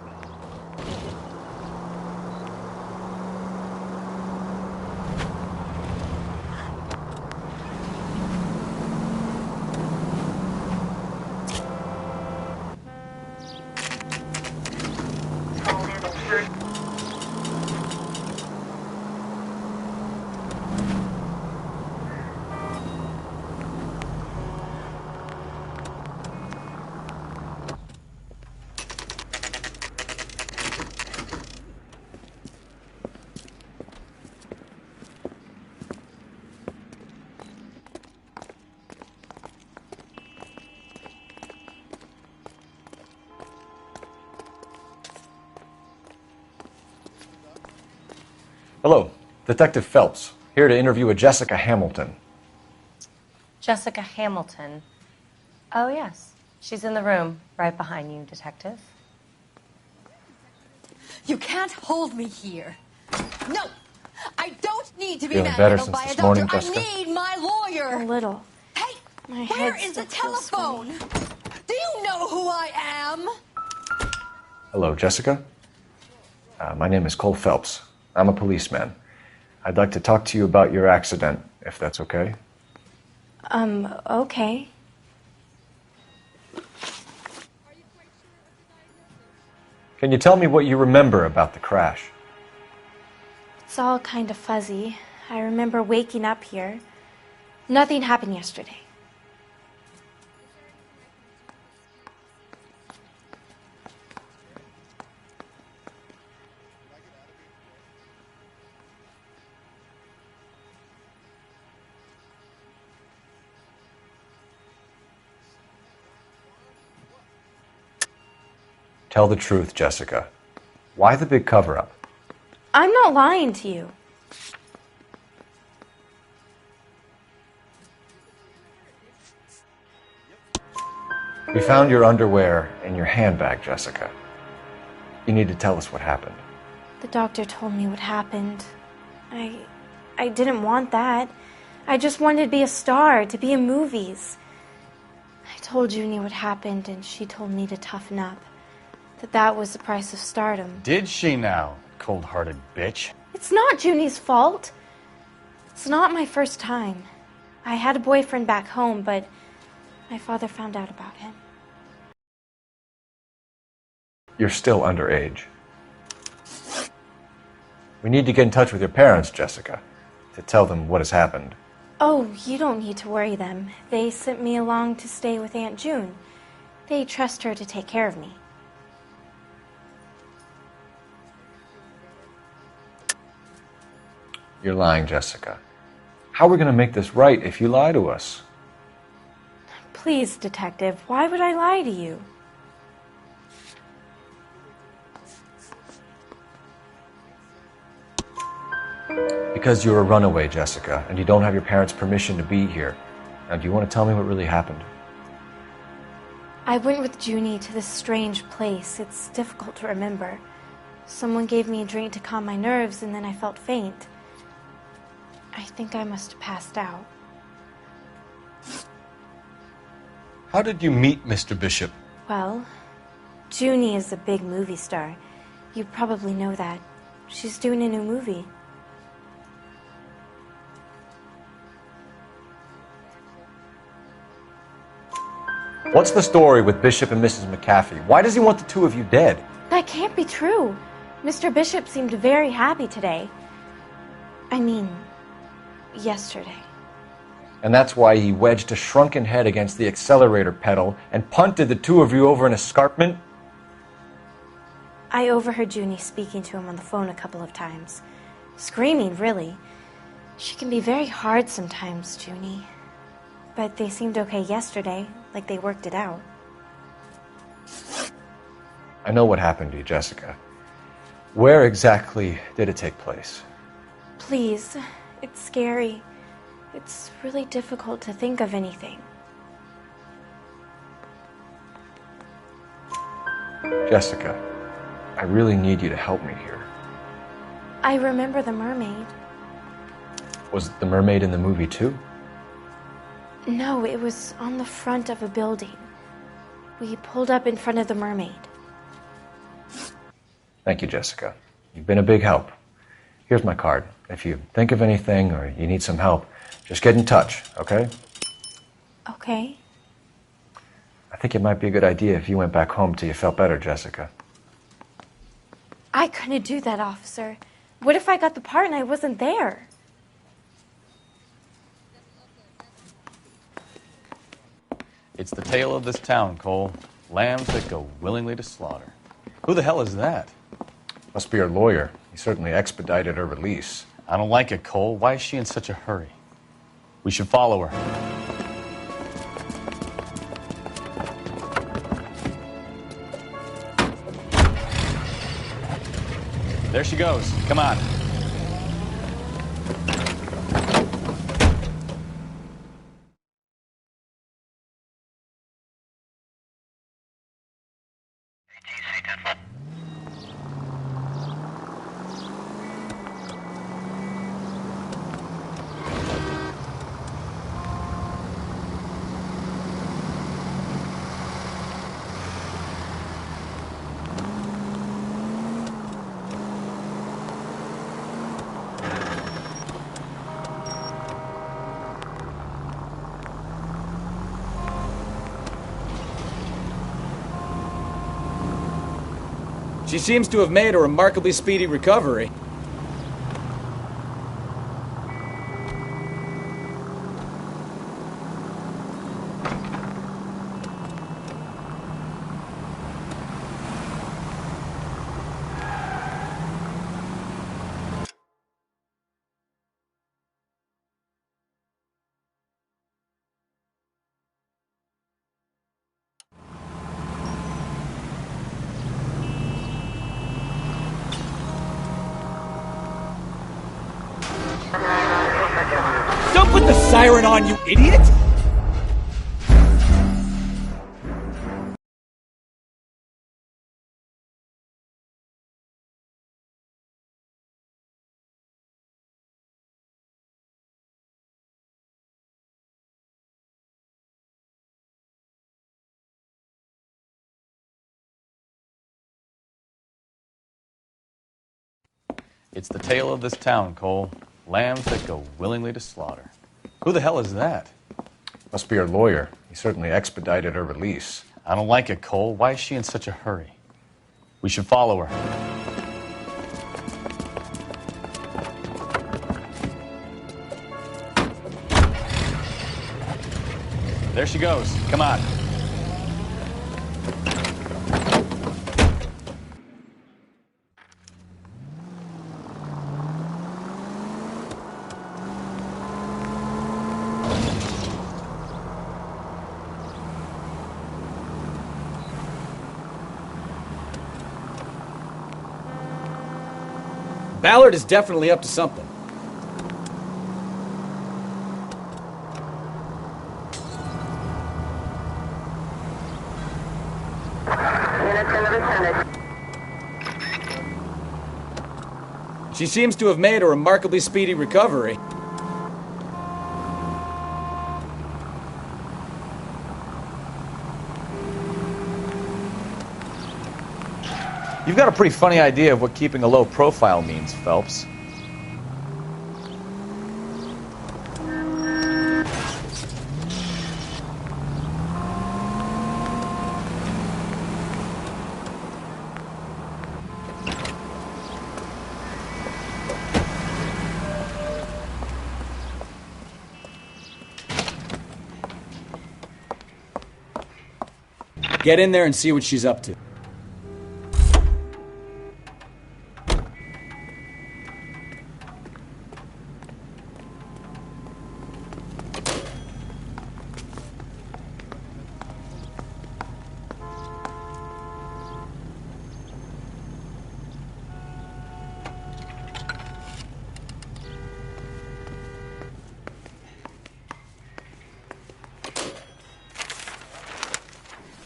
Hello, Detective Phelps, here to interview a Jessica Hamilton. Jessica Hamilton. Oh, yes. She's in the room, right behind you, Detective. You can't hold me here. No! I don't need to be Feeling better manhandled since by a this doctor. morning, I Jessica? need my lawyer. A little. Hey, My where head is the still feels telephone? Do you know who I am? Hello, Jessica. My name is Cole Phelps. I'm a policeman. I'd like to talk to you about your accident, if that's okay. Okay. Can you tell me what you remember about the crash? It's all kind of fuzzy. I remember waking up here. Nothing happened yesterday. Tell the truth, Jessica. Why the big cover-up? I'm not lying to you. We found your underwear in your handbag, Jessica. You need to tell us what happened. The doctor told me what happened. I didn't want that. I just wanted to be a star, to be in movies. I told Junie what happened, and she told me to toughen up. That was the price of stardom. Did she now, cold-hearted bitch? It's not Junie's fault. It's not my first time. I had a boyfriend back home, but my father found out about him. You're still underage. We need to get in touch with your parents, Jessica, to tell them what has happened. Oh, you don't need to worry them. They sent me along to stay with Aunt June. They trust her to take care of me. You're lying, Jessica. How are we going to make this right if you lie to us? Please, Detective, why would I lie to you? Because you're a runaway, Jessica, and you don't have your parents' permission to be here. Now, do you want to tell me what really happened? I went with Junie to this strange place. It's difficult to remember. Someone gave me a drink to calm my nerves, and then I felt faint. I think I must have passed out. How did you meet Mr. Bishop? Well, Junie is a big movie star. You probably know that. She's doing a new movie. What's the story with Bishop and Mrs. McAfee? Why does he want the two of you dead? That can't be true. Mr. Bishop seemed very happy today. I mean, yesterday. And that's why he wedged a shrunken head against the accelerator pedal and punted the two of you over an escarpment? I overheard Junie speaking to him on the phone a couple of times. Screaming, really. She can be very hard sometimes, Junie. But they seemed okay yesterday, like they worked it out. I know what happened to you, Jessica. Where exactly did it take place? Please, it's scary. It's really difficult to think of anything. Jessica, I really need you to help me here. I remember the mermaid. Was the mermaid in the movie too? No, it was on the front of a building. We pulled up in front of the mermaid. Thank you, Jessica. You've been a big help. Here's my card. If you think of anything or you need some help, just get in touch, okay? Okay. I think it might be a good idea if you went back home till you felt better, Jessica. I couldn't do that, officer. What if I got the part and I wasn't there? It's the tale of this town, Cole. Lambs that go willingly to slaughter. Who the hell is that? Must be her lawyer. He certainly expedited her release. I don't like it, Cole. Why is she in such a hurry? We should follow her. There she goes. Come on. She seems to have made a remarkably speedy recovery. Don't put the siren on, you idiot! It's the tale of this town, Cole. Lambs that go willingly to slaughter. Who the hell is that? Must be her lawyer. He certainly expedited her release. I don't like it, Cole. Why is she in such a hurry? We should follow her. There she goes. Come on. Ballard is definitely up to something. She seems to have made a remarkably speedy recovery. You've got a pretty funny idea of what keeping a low profile means, Phelps. Get in there and see what she's up to.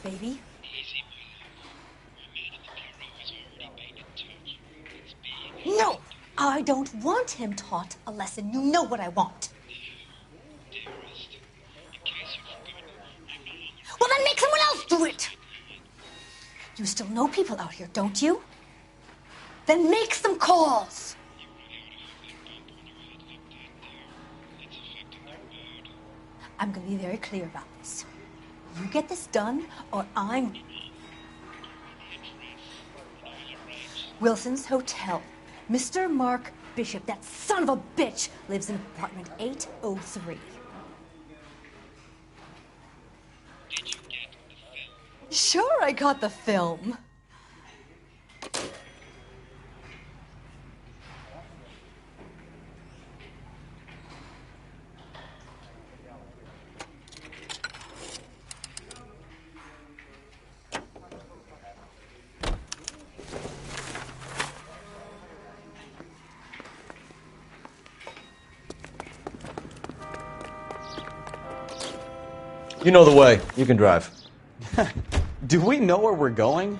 Baby? No! I don't want him taught a lesson. You know what I want. Well, then make someone else do it! You still know people out here, don't you? Then make some calls! I'm gonna be very clear about this. You get this done, or I'm... Wilson's Hotel. Mr. Mark Bishop, that son of a bitch, lives in apartment 803. Sure, I got the film. You know the way. You can drive. Do we know where we're going?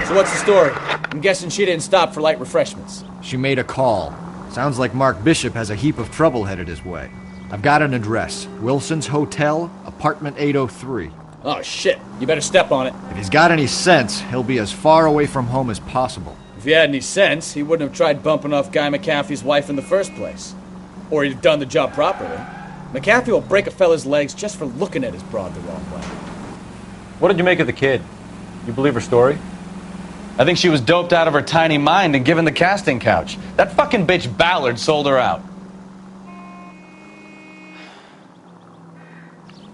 So what's the story? I'm guessing she didn't stop for light refreshments. She made a call. Sounds like Mark Bishop has a heap of trouble headed his way. I've got an address. Wilson's Hotel, apartment 803. Oh, shit. You better step on it. If he's got any sense, he'll be as far away from home as possible. If he had any sense, he wouldn't have tried bumping off Guy McAfee's wife in the first place. Or he'd have done the job properly. McAfee will break a fella's legs just for looking at his broad the wrong way. What did you make of the kid? You believe her story? I think she was doped out of her tiny mind and given the casting couch. That fucking bitch Ballard sold her out.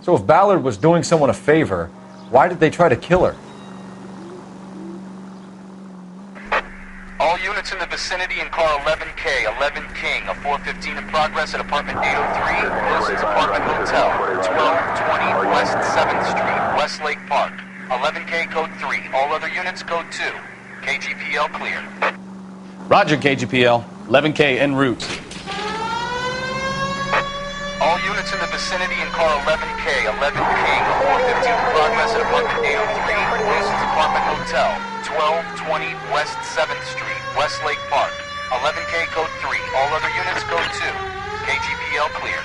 So if Ballard was doing someone a favor, why did they try to kill her? All units in the vicinity in car 11K, 11 King, a 415 in progress at apartment 803, Wilson's Apartment Hotel, 1220 West 7th Street, Westlake Park. 11K code 3, all other units code 2. KGPL clear. Roger, KGPL. 11K en route. All units in the vicinity in car 11K, 11 King, a 415 in progress at apartment 803, Wilson's Apartment Hotel, 1220 West 7th Street, Westlake Park. 11K code 3, all other units code 2. KGPL clear.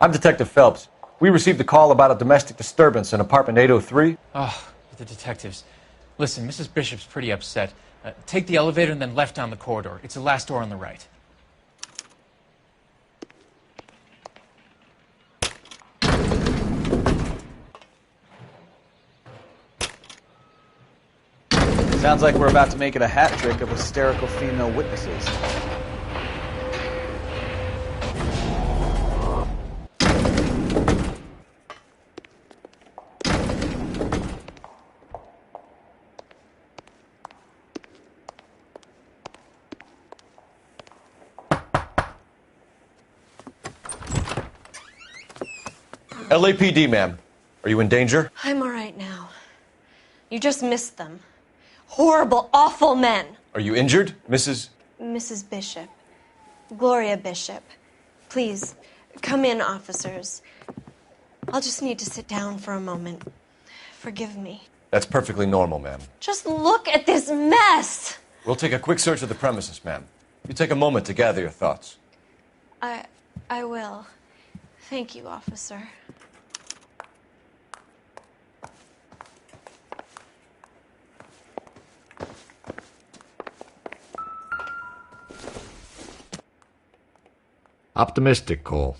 I'm Detective Phelps. We received a call about a domestic disturbance in apartment 803. Oh, the detectives. Listen, Mrs. Bishop's pretty upset. Take the elevator and then left down the corridor. It's the last door on the right. Sounds like we're about to make it a hat trick of hysterical female witnesses. LAPD, ma'am. Are you in danger? I'm all right now. You just missed them. Horrible, awful men. Are you injured, Mrs.? Mrs. Bishop. Gloria Bishop. Please, come in, officers. I'll just need to sit down for a moment. Forgive me. That's perfectly normal, ma'am. Just look at this mess! We'll take a quick search of the premises, ma'am. You take a moment to gather your thoughts. I will. Thank you, officer. Optimistic, Cole.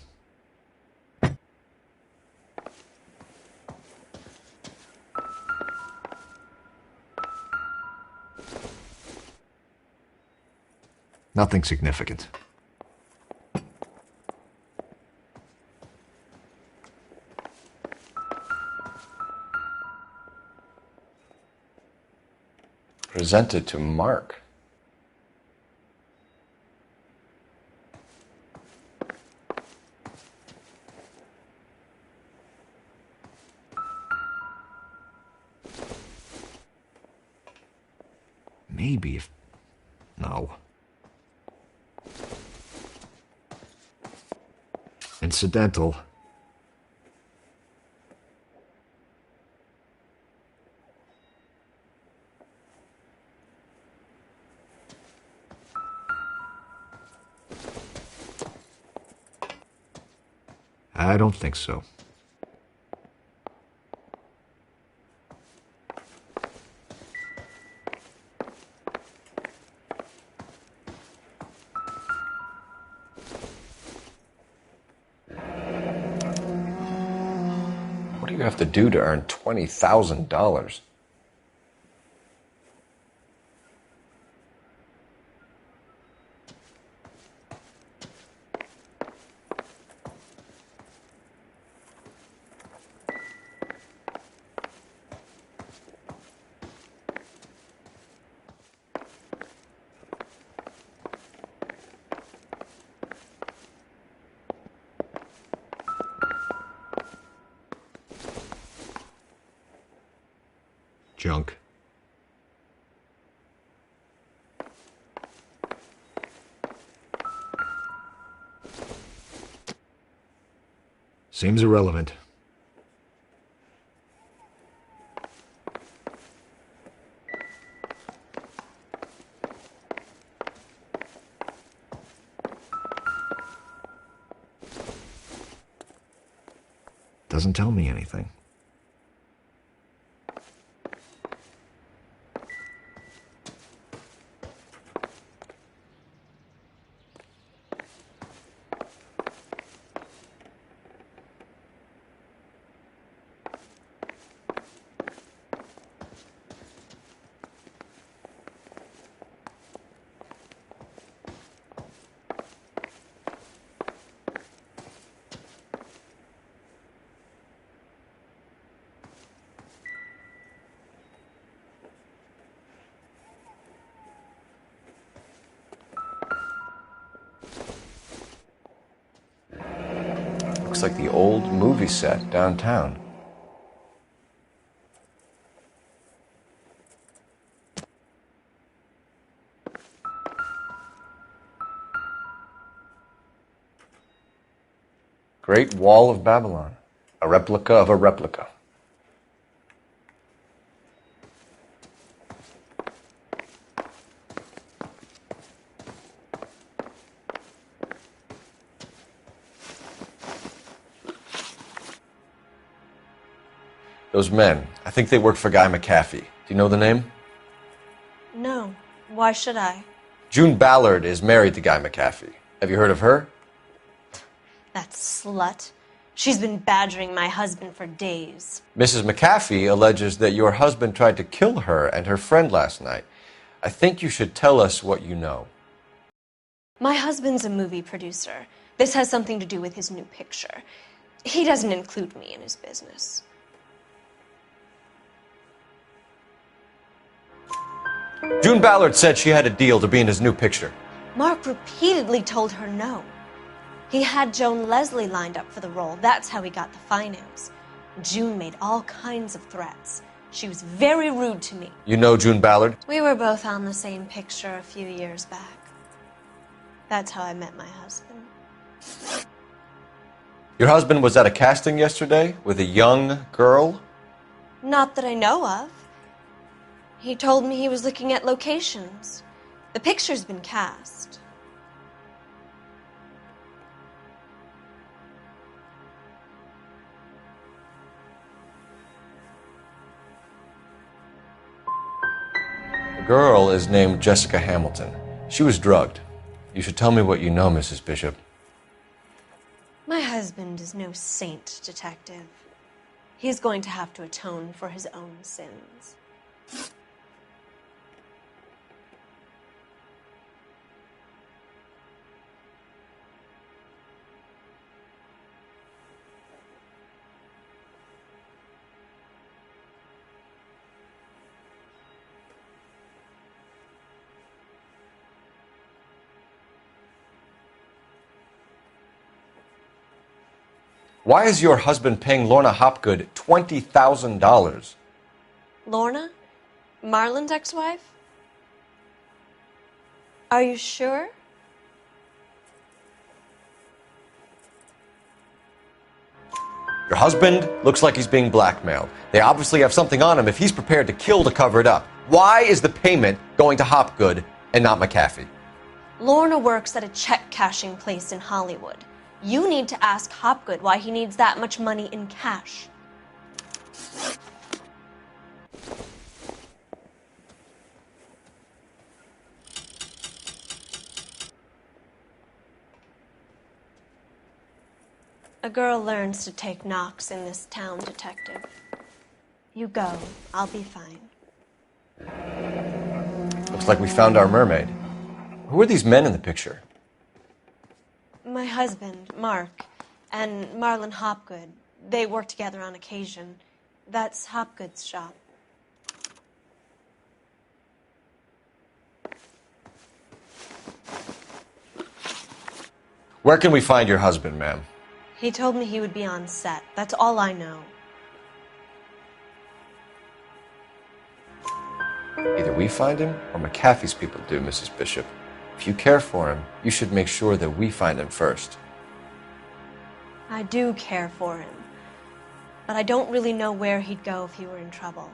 Nothing significant. Presented to Mark. Maybe if... No. Incidental. I don't think so. What do you have to do to earn $20,000? Junk. Seems irrelevant. Doesn't tell me anything. Looks like the old movie set downtown. Great Wall of Babylon. A replica of a replica. Those men, I think they work for Guy McAfee. Do you know the name? No. Why should I? June Ballard is married to Guy McAfee. Have you heard of her? That slut. She's been badgering my husband for days. Mrs. McAfee alleges that your husband tried to kill her and her friend last night. I think you should tell us what you know. My husband's a movie producer. This has something to do with his new picture. He doesn't include me in his business. June Ballard said she had a deal to be in his new picture. Mark repeatedly told her no. He had Joan Leslie lined up for the role. That's how he got the finance. June made all kinds of threats. She was very rude to me. You know June Ballard? We were both on the same picture a few years back. That's how I met my husband. Your husband was at a casting yesterday with a young girl? Not that I know of. He told me he was looking at locations. The picture's been cast. The girl is named Jessica Hamilton. She was drugged. You should tell me what you know, Mrs. Bishop. My husband is no saint, Detective. He's going to have to atone for his own sins. Why is your husband paying Lorna Hopgood $20,000? Lorna? Marlon's ex-wife? Are you sure? Your husband looks like he's being blackmailed. They obviously have something on him if he's prepared to kill to cover it up. Why is the payment going to Hopgood and not McAfee? Lorna works at a check-cashing place in Hollywood. You need to ask Hopgood why he needs that much money in cash. A girl learns to take knocks in this town, Detective. You go. I'll be fine. Looks like we found our mermaid. Who are these men in the picture? My husband, Mark, and Marlon Hopgood. They work together on occasion. That's Hopgood's shop. Where can we find your husband, ma'am? He told me he would be on set. That's all I know. Either we find him or McAfee's people do, Mrs. Bishop. If you care for him, you should make sure that we find him first. I do care for him, but I don't really know where he'd go if he were in trouble.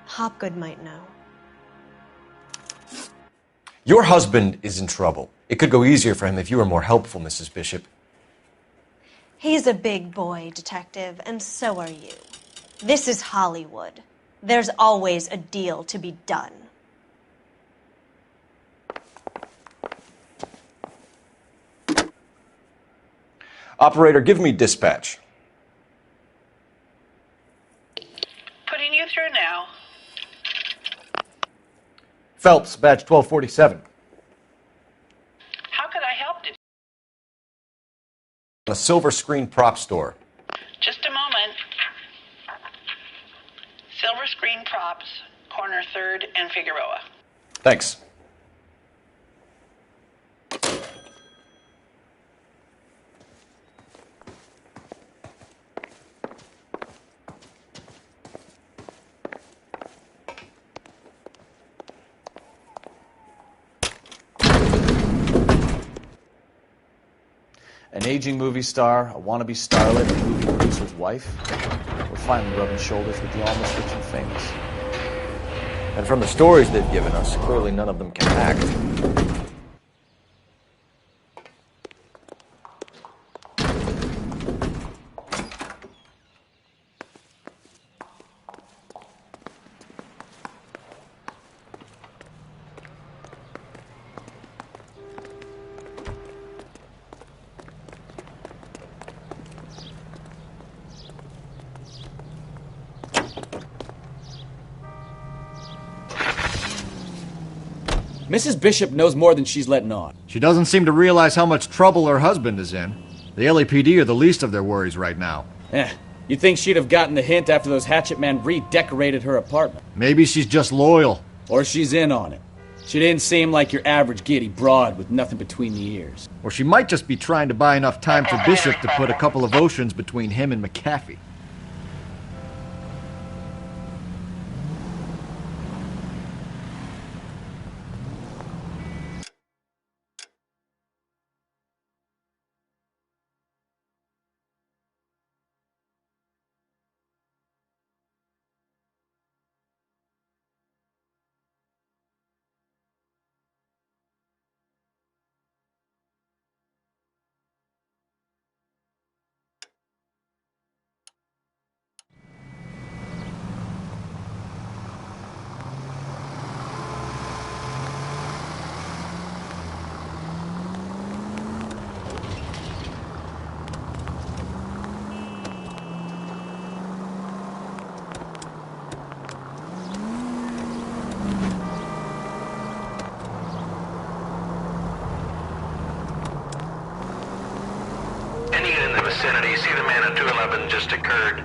Hopgood might know. Your husband is in trouble. It could go easier for him if you were more helpful, Mrs. Bishop. He's a big boy, Detective, and so are you. This is Hollywood. There's always a deal to be done. Operator, give me dispatch. Putting you through now. Phelps, badge 1247. How could I help? A silver screen prop store. Just a moment. Silver Screen Props, corner 3rd and Figueroa. Thanks. An aging movie star, a wannabe starlet, a movie producer's wife. We're finally rubbing shoulders with the almost rich and famous. And from the stories they've given us, clearly none of them can act. Mrs. Bishop knows more than she's letting on. She doesn't seem to realize how much trouble her husband is in. The LAPD are the least of their worries right now. You'd think she'd have gotten the hint after those hatchet men redecorated her apartment. Maybe she's just loyal. Or she's in on it. She didn't seem like your average giddy broad with nothing between the ears. Or she might just be trying to buy enough time for Bishop to put a couple of oceans between him and McAfee. Vicinity, see the man at 211 just occurred.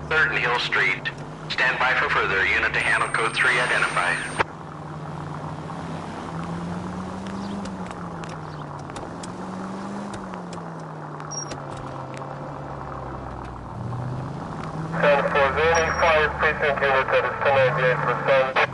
3rd and Hill Street. Stand by for further. Unit to handle code 3 identified. San Jose 5 precinct unit that is 1098 respond.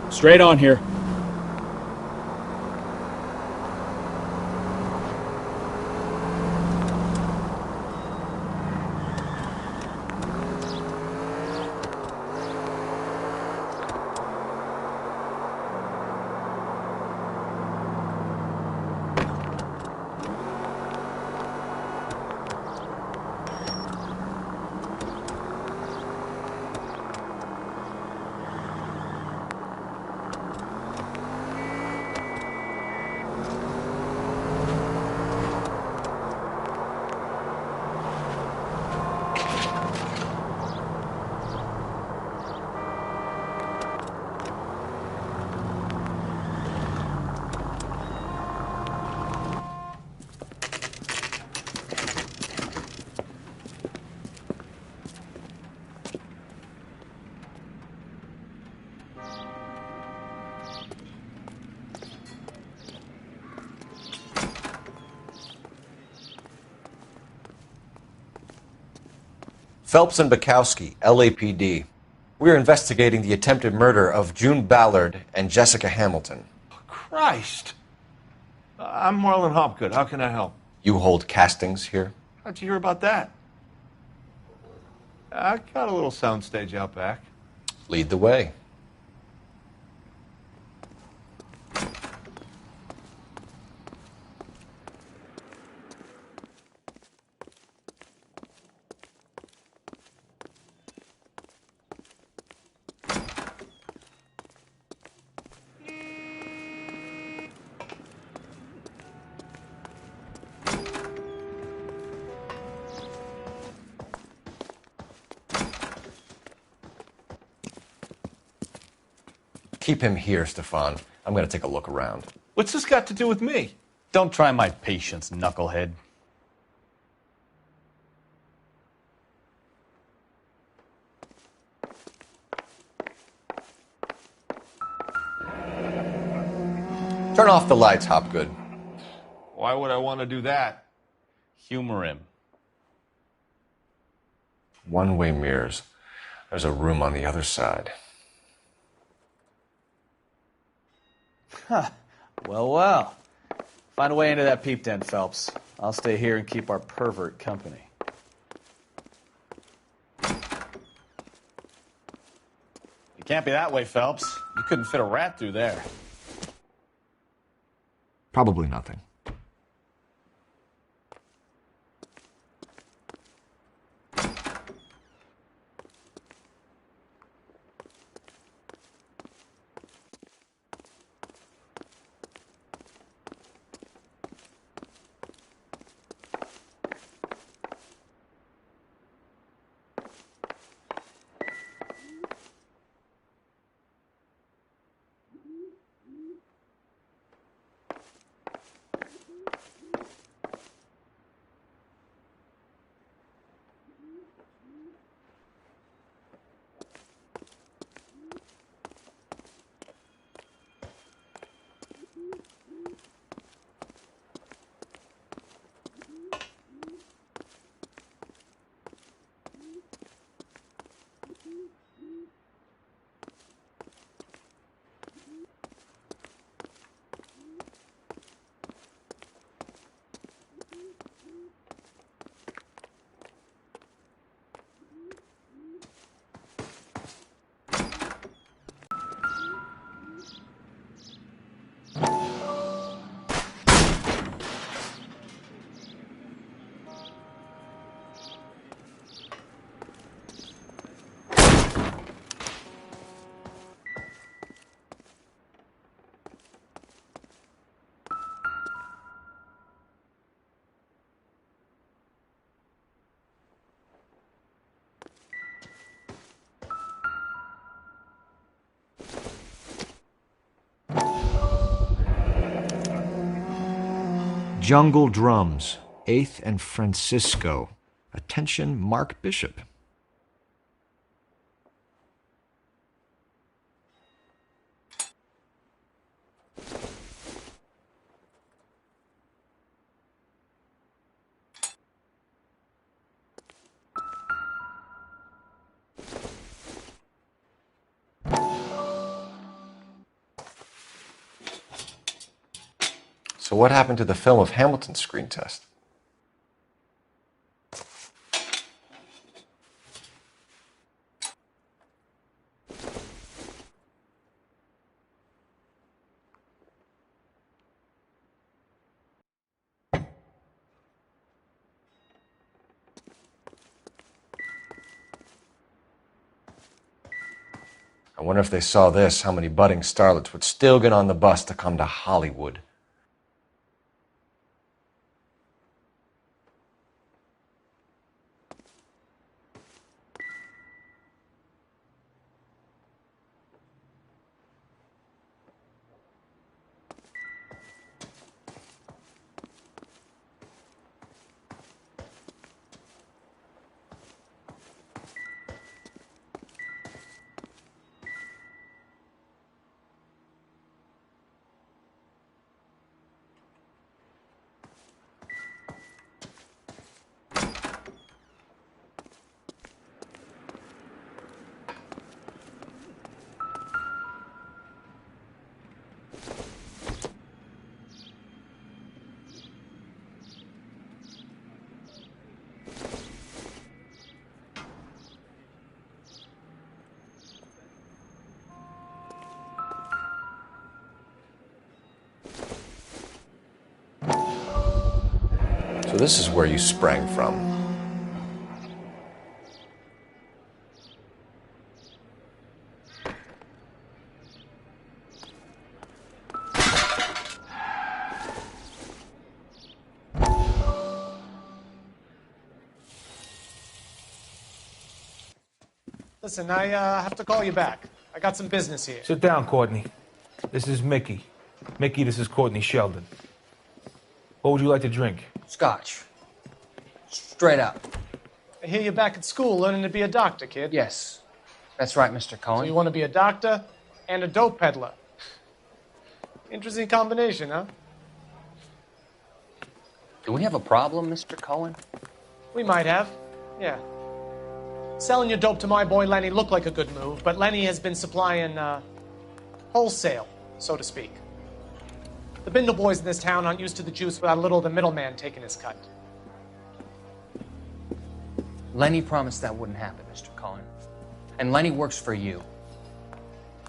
Straight on here. Phelps and Bukowski, LAPD. We're investigating the attempted murder of June Ballard and Jessica Hamilton. Christ! I'm Marlon Hopgood. How can I help? You hold castings here? How'd you hear about that? I got a little soundstage out back. Lead the way. Keep him here, Stefan. I'm going to take a look around. What's this got to do with me? Don't try my patience, knucklehead. Turn off the lights, Hopgood. Why would I want to do that? Humor him. One-way mirrors. There's a room on the other side. Huh. Well. Find a way into that peep den, Phelps. I'll stay here and keep our pervert company. It can't be that way, Phelps. You couldn't fit a rat through there. Probably nothing. Jungle Drums, 8th and Francisco. Attention, Mark Bishop. So what happened to the film of Hamilton's screen test? I wonder if they saw this, how many budding starlets would still get on the bus to come to Hollywood. this is where you sprang from. Listen, I have to call you back. I got some business here. Sit down, Courtney. This is Mickey. Mickey, this is Courtney Sheldon. What would you like to drink? Scotch. Straight up. I hear you're back at school learning to be a doctor, kid. Yes. That's right, Mr. Cohen. So you want to be a doctor and a dope peddler. Interesting combination, huh? Do we have a problem, Mr. Cohen? We might have. Yeah. Selling your dope to my boy Lenny looked like a good move, but Lenny has been supplying, wholesale, so to speak. The Bindle boys in this town aren't used to the juice without a little of the middleman taking his cut. Lenny promised that wouldn't happen, Mr. Cohen. And Lenny works for you.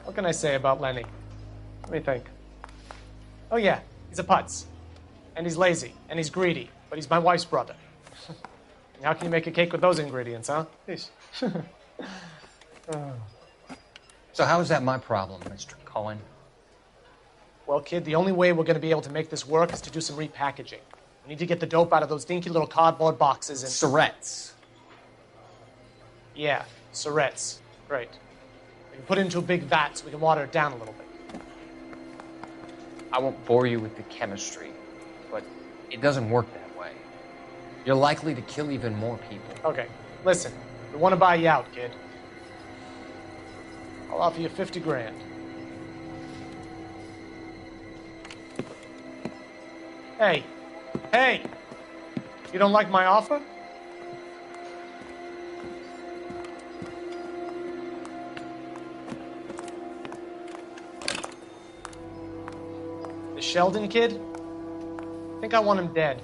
What can I say about Lenny? Let me think. Oh yeah, he's a putz. And he's lazy, and he's greedy, but he's my wife's brother. How can you make a cake with those ingredients, huh? Please. So how is that my problem, Mr. Cohen? Well, kid, the only way we're going to be able to make this work is to do some repackaging. We need to get the dope out of those dinky little cardboard boxes and... Surrettes. Yeah, surrettes. Great. We can put it into a big vat so we can water it down a little bit. I won't bore you with the chemistry, but it doesn't work that way. You're likely to kill even more people. Okay, listen. We want to buy you out, kid. I'll offer you 50 grand. Hey. Hey! You don't like my offer? The Sheldon kid? I think I want him dead.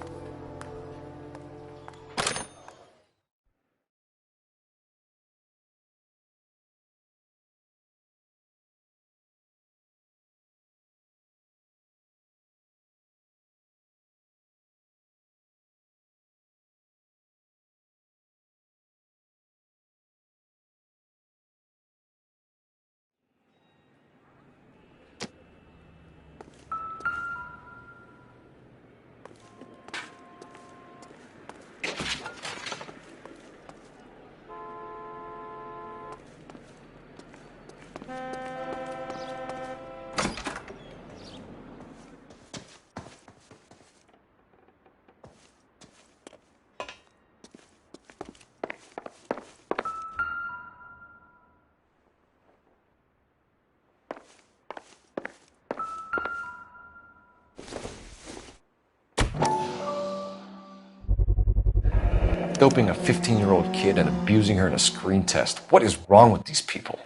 Doping a 15-year-old kid and abusing her in a screen test. What is wrong with these people?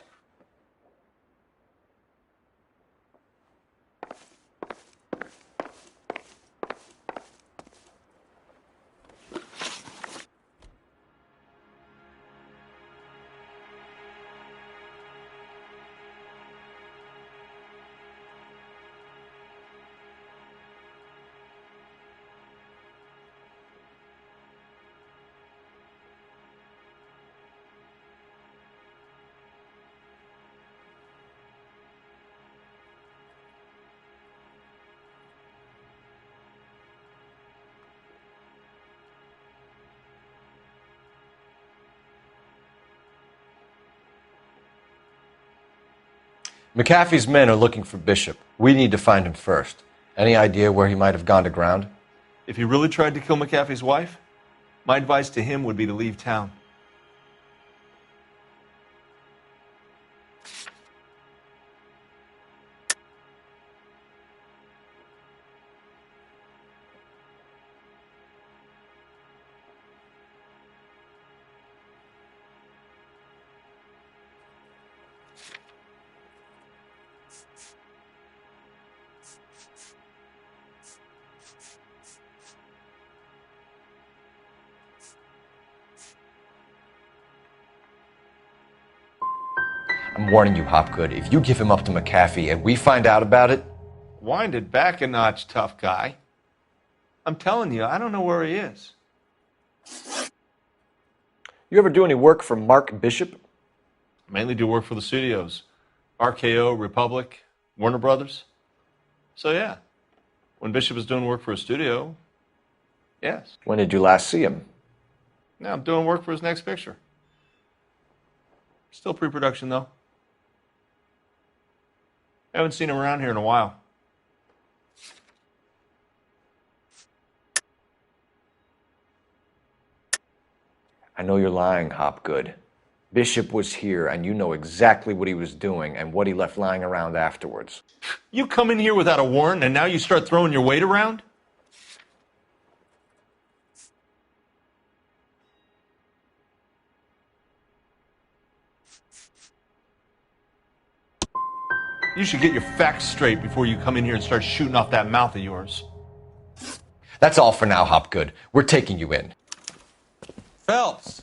McAfee's men are looking for Bishop. We need to find him first. Any idea where he might have gone to ground? If he really tried to kill McAfee's wife, my advice to him would be to leave town. I'm warning you, Hopgood. If you give him up to McAfee and we find out about it... Wind it back a notch, tough guy. I'm telling you, I don't know where he is. You ever do any work for Mark Bishop? Mainly do work for the studios. RKO, Republic, Warner Brothers. So yeah, when Bishop is doing work for a studio, yes. When did you last see him? Now I'm doing work for his next picture. Still pre-production though. Haven't seen him around here in a while. I know you're lying, Hopgood. Bishop was here, and you know exactly what he was doing and what he left lying around afterwards. You come in here without a warrant, and now you start throwing your weight around? You should get your facts straight before you come in here and start shooting off that mouth of yours. That's all for now, Hopgood. We're taking you in. Phelps.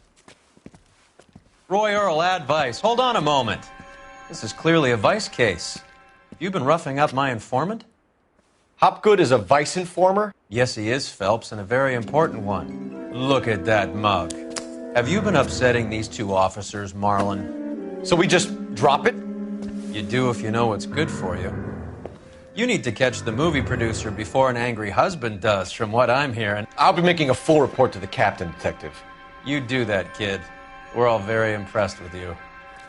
Roy Earl, advice. Hold on a moment. This is clearly a vice case. You've been roughing up my informant? Hopgood is a vice informer? Yes, he is, Phelps, and a very important one. Look at that mug. Have you been upsetting these two officers, Marlon? So we just drop it? You do if you know what's good for you. You need to catch the movie producer before an angry husband does, from what I'm hearing. I'll be making a full report to the captain, Detective. You do that, kid. We're all very impressed with you.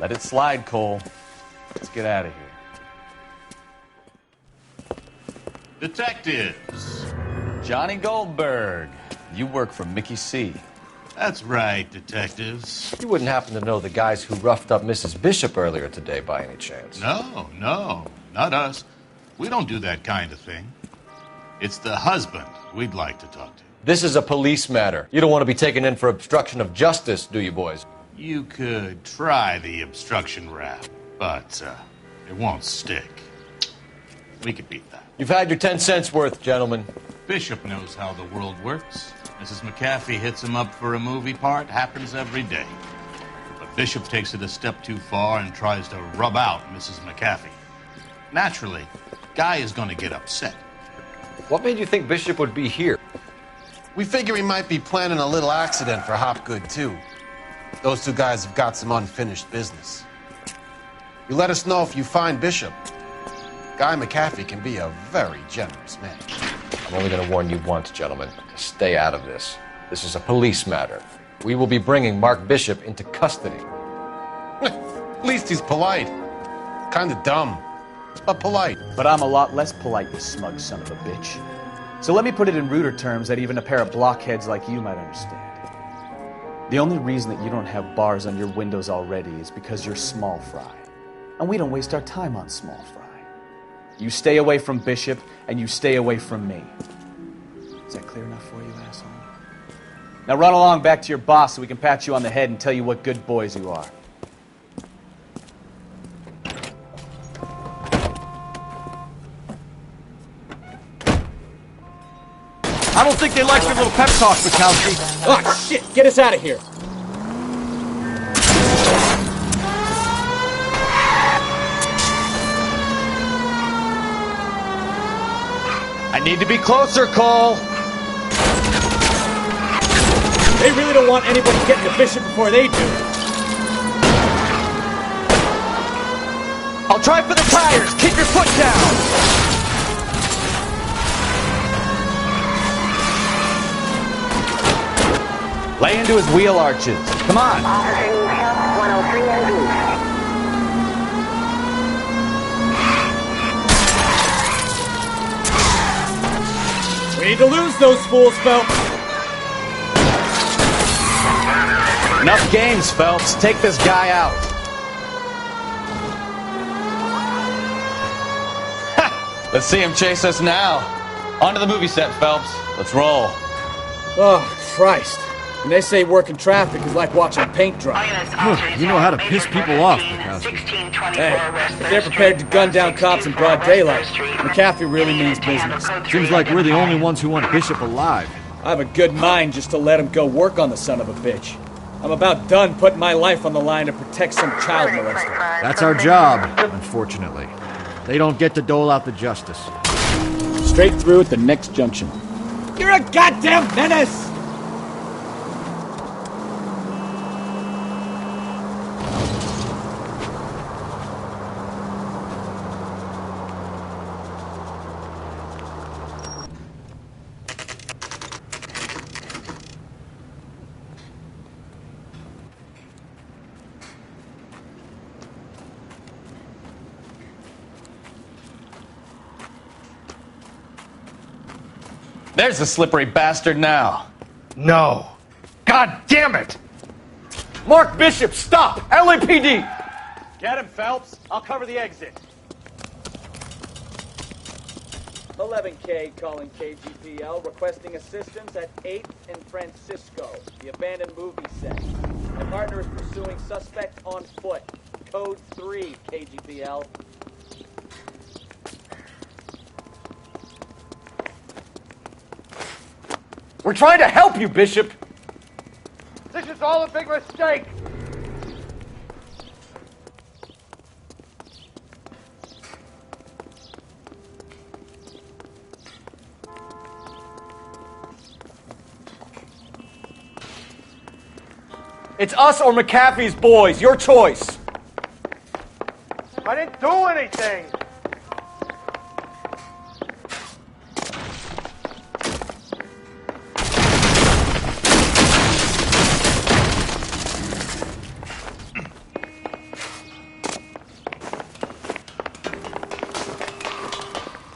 Let it slide, Cole. Let's get out of here. Detectives. Johnny Goldberg. You work for Mickey C. That's right, detectives. You wouldn't happen to know the guys who roughed up Mrs. Bishop earlier today by any chance? No, not us. We don't do that kind of thing. It's the husband we'd like to talk to. This is a police matter. You don't want to be taken in for obstruction of justice, do you, boys? You could try the obstruction rap, but it won't stick. We could beat that. You've had your 10 cents worth, gentlemen. Bishop knows how the world works. Mrs. McAfee hits him up for a movie part. Happens every day. But Bishop takes it a step too far and tries to rub out Mrs. McAfee. Naturally, Guy is going to get upset. What made you think Bishop would be here? We figure he might be planning a little accident for Hopgood, too. Those two guys have got some unfinished business. You let us know if you find Bishop. Guy McAfee can be a very generous man. I'm only going to warn you once, gentlemen. Stay out of this. This is a police matter. We will be bringing Mark Bishop into custody. At least he's polite. Kind of dumb, but polite. But I'm a lot less polite, you smug son of a bitch. So let me put it in ruder terms that even a pair of blockheads like you might understand. The only reason that you don't have bars on your windows already is because you're small fry. And we don't waste our time on small fry. You stay away from Bishop, and you stay away from me. Is that clear enough for you, asshole? Now run along back to your boss so we can pat you on the head and tell you what good boys you are. I don't think they like your little pep talk, Bukowski. Oh, shit! Get us out of here! I need to be closer, Cole. They really don't want anybody getting to Bishop before they do. I'll try for the tires. Keep your foot down. Lay into his wheel arches. Come on. Officer needs help, 103 NV. We need to lose those fools, Phelps. Enough games, Phelps. Take this guy out. Let's see him chase us now. Onto the movie set, Phelps. Let's roll. Oh, Christ. When they say working traffic is like watching paint dry. You know how to piss people off, Bukowski. Hey, if they're prepared to gun down cops in broad daylight, McAfee really means business. Seems like we're the only ones who want Bishop alive. I have a good mind just to let him go work on the son of a bitch. I'm about done putting my life on the line to protect some child molester. That's our job, unfortunately. They don't get to dole out the justice. Straight through at the next junction. You're a goddamn menace! There's the slippery bastard now. No. God damn it! Mark Bishop, stop! LAPD! Get him, Phelps. I'll cover the exit. 11K calling KGPL, requesting assistance at 8th and Francisco, the abandoned movie set. My partner is pursuing suspect on foot. Code 3, KGPL. We're trying to help you, Bishop! This is all a big mistake! It's us or McAfee's boys. Your choice. I didn't do anything!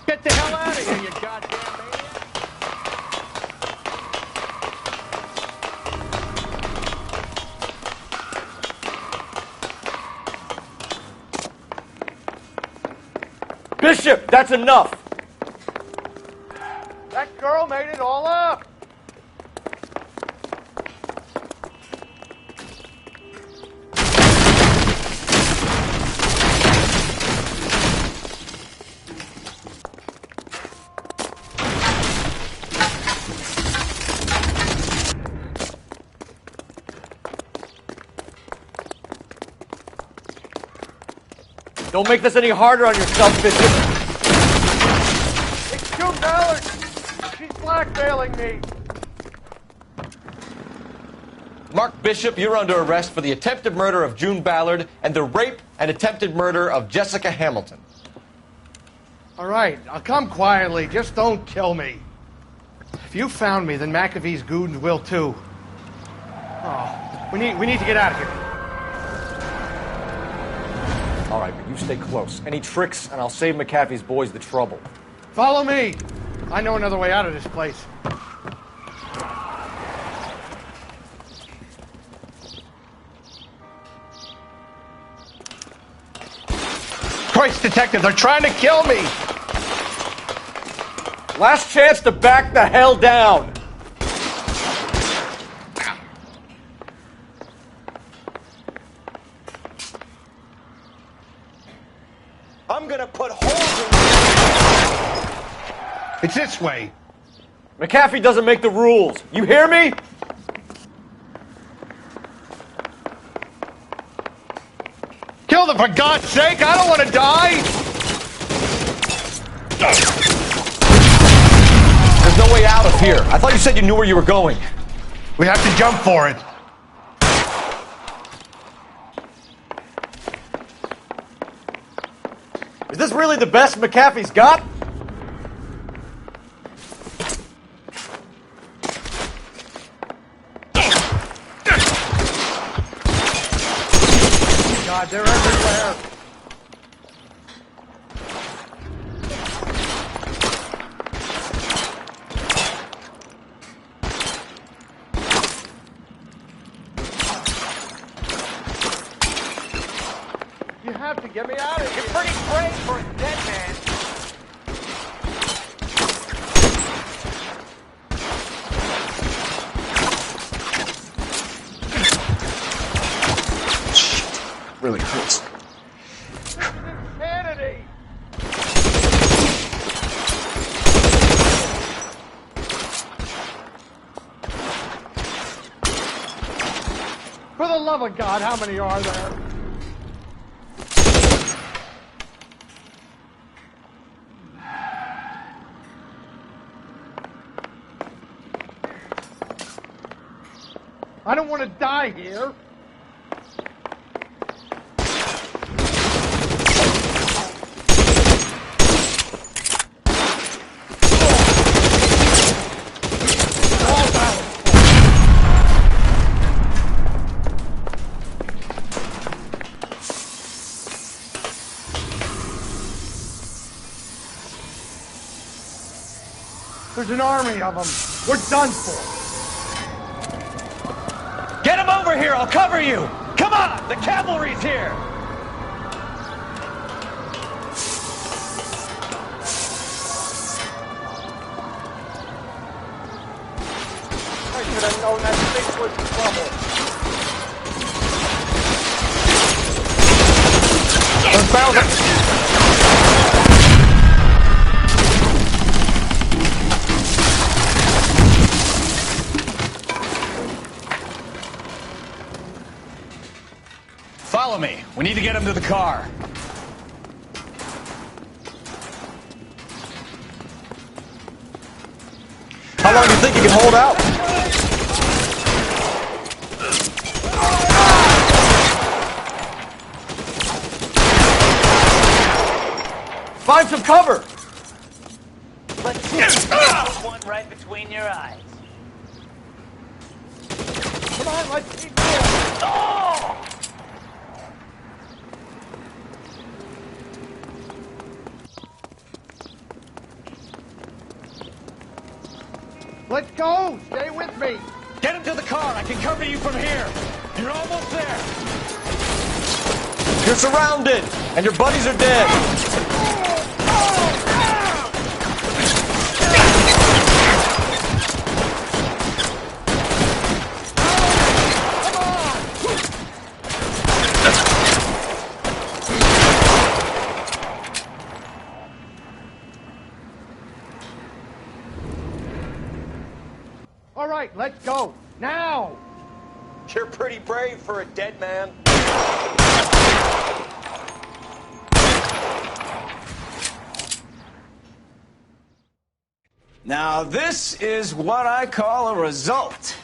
Get the hell out of here, you goddamn maniac! Bishop, that's enough! That girl made it all up! Don't make this any harder on yourself, Bishop. It's June Ballard! She's blackmailing me! Mark Bishop, you're under arrest for the attempted murder of June Ballard and the rape and attempted murder of Jessica Hamilton. All right, I'll come quietly. Just don't kill me. If you found me, then McAfee's goons will too. Oh, we need to get out of here. All right, but you stay close. Any tricks, and I'll save McAfee's boys the trouble. Follow me. I know another way out of this place. Christ, detective, they're trying to kill me! Last chance to back the hell down! I'm gonna put holes in... It's this way. McAfee doesn't make the rules. You hear me? Kill them, for God's sake! I don't want to die! There's no way out of here. I thought you said you knew where you were going. We have to jump for it. Is this really the best McAfee's got? God, they're everywhere. You have to get me out of here. You're pretty brave for a dead man. Really hurts. Insanity! For the love of God, how many are there? I don't want to die here. There's an army of them. We're done for. Get him over here! I'll cover you! Come on! The cavalry's here! I should have known that thing was trouble. Found it. Follow me. We need to get him to the car. How long do you think you can hold out? Find some cover! Let's put one right between your eyes. Come on, let's keep going. Oh! Let's go! Stay with me! Get him to the car. I can cover you from here. You're almost there. You're surrounded, and your buddies are dead. All right, let's go. Now! You're pretty brave for a dead man. Now, this is what I call a result.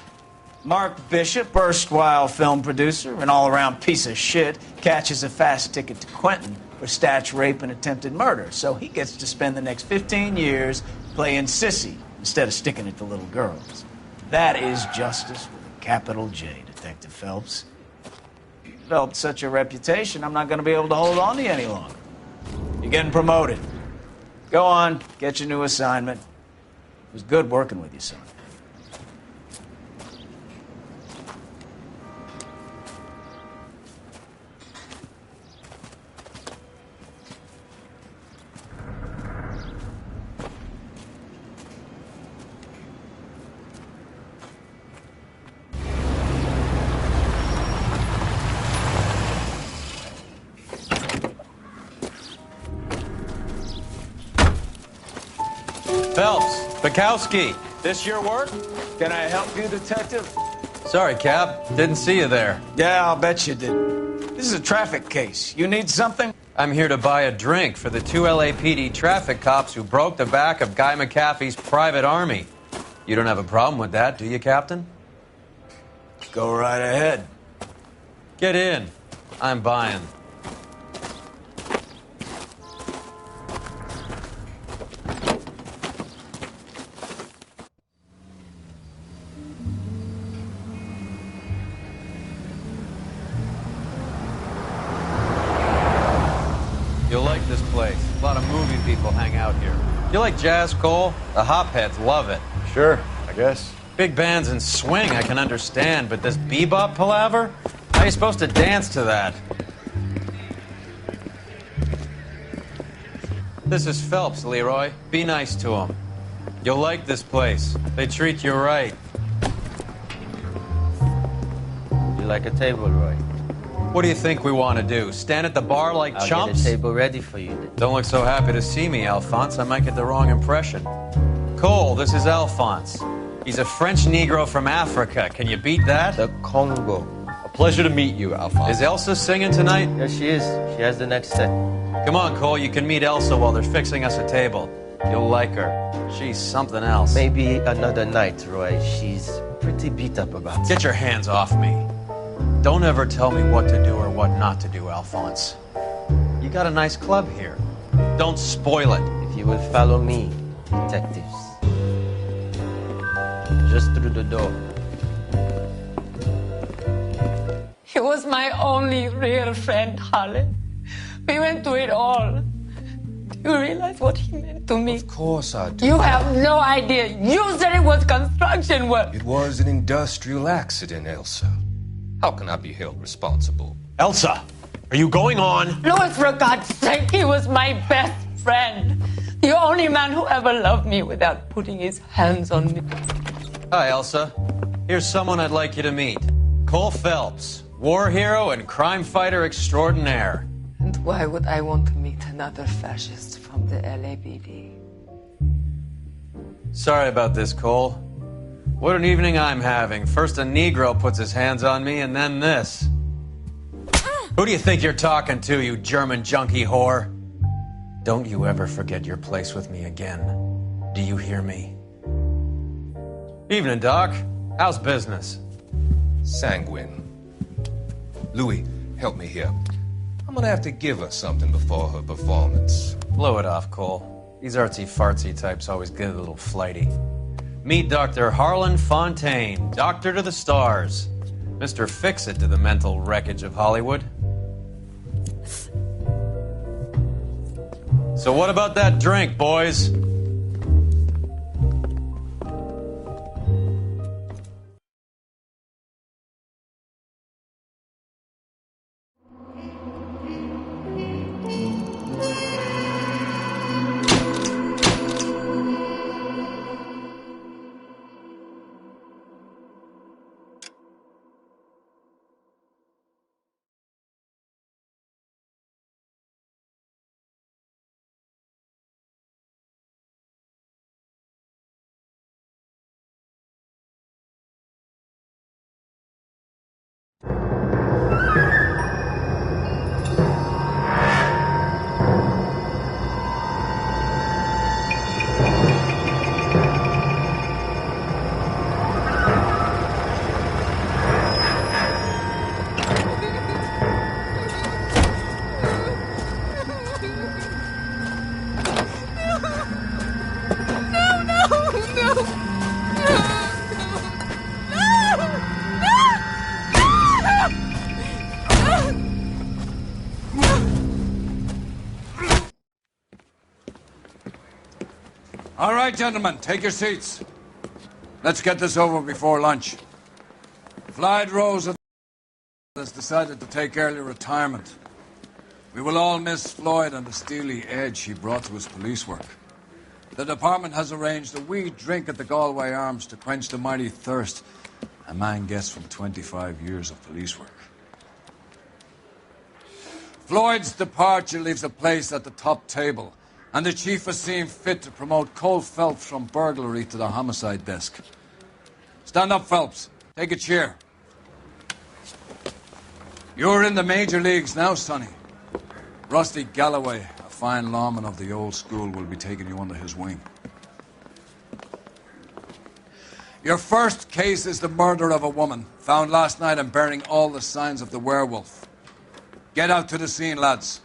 Mark Bishop, erstwhile film producer, an all-around piece of shit, catches a fast ticket to Quentin for statch rape and attempted murder. So he gets to spend the next 15 years playing sissy instead of sticking it to little girls. That is justice with a capital J, Detective Phelps. You developed such a reputation, I'm not going to be able to hold on to you any longer. You're getting promoted. Go on, get your new assignment. It was good working with you, son. Phelps, Bukowski, this your work? Can I help you, Detective? Sorry, Cap. Didn't see you there. Yeah, I'll bet you did. This is a traffic case. You need something? I'm here to buy a drink for the 2 LAPD traffic cops who broke the back of Guy McAfee's private army. You don't have a problem with that, do you, Captain? Go right ahead. Get in. I'm buying. You'll like this place. A lot of movie people hang out here. You like jazz, Cole? The hopheads love it. Sure, I guess. Big bands and swing I can understand, but this bebop palaver? How are you supposed to dance to that? This is Phelps, Leroy. Be nice to him. You'll like this place. They treat you right. You like a table, Roy? What do you think we want to do? Stand at the bar like I'll chumps? get a table ready for you then. Don't look so happy to see me, Alphonse. I might get the wrong impression. Cole, this is Alphonse. He's a French Negro from Africa. Can you beat that? The Congo. A pleasure to meet you, Alphonse. Is Elsa singing tonight? Yes, she is. She has the next set. Come on, Cole. You can meet Elsa while they're fixing us a table. You'll like her. She's something else. Maybe another night, Roy. She's pretty beat up about it. Get your hands off me. Don't ever tell me what to do or what not to do, Alphonse. You got a nice club here. Don't spoil it. If you will follow me, detectives. Just through the door. He was my only real friend, Harlan. We went through it all. You realize what he meant to me? Of course I do. You have no idea. You said it was construction work. It was an industrial accident, Elsa. How can I be held responsible? Elsa, are you going on? Louis, for God's sake, he was my best friend. The only man who ever loved me without putting his hands on me. Hi, Elsa. Here's someone I'd like you to meet. Cole Phelps, war hero and crime fighter extraordinaire. And why would I want to meet another fascist from the LAPD? Sorry about this, Cole. What an evening I'm having. First a Negro puts his hands on me, and then this. Who do you think you're talking to, you German junkie whore? Don't you ever forget your place with me again. Do you hear me? Evening, Doc. How's business? Sanguine. Louis, help me here. I'm gonna have to give her something before her performance. Blow it off, Cole. These artsy-fartsy types always get a little flighty. Meet Dr. Harlan Fontaine, doctor to the stars. Mr. Fix-It to the mental wreckage of Hollywood. So what about that drink, boys? All right, gentlemen, take your seats. Let's get this over before lunch. Floyd Rose has decided to take early retirement. We will all miss Floyd and the steely edge he brought to his police work. The department has arranged a wee drink at the Galway Arms to quench the mighty thirst a man gets from 25 years of police work. Floyd's departure leaves a place at the top table, and the chief has seen fit to promote Cole Phelps from burglary to the homicide desk. Stand up, Phelps. Take a chair. You're in the major leagues now, Sonny. Rusty Galloway, a fine lawman of the old school, will be taking you under his wing. Your first case is the murder of a woman, found last night and bearing all the signs of the werewolf. Get out to the scene, lads.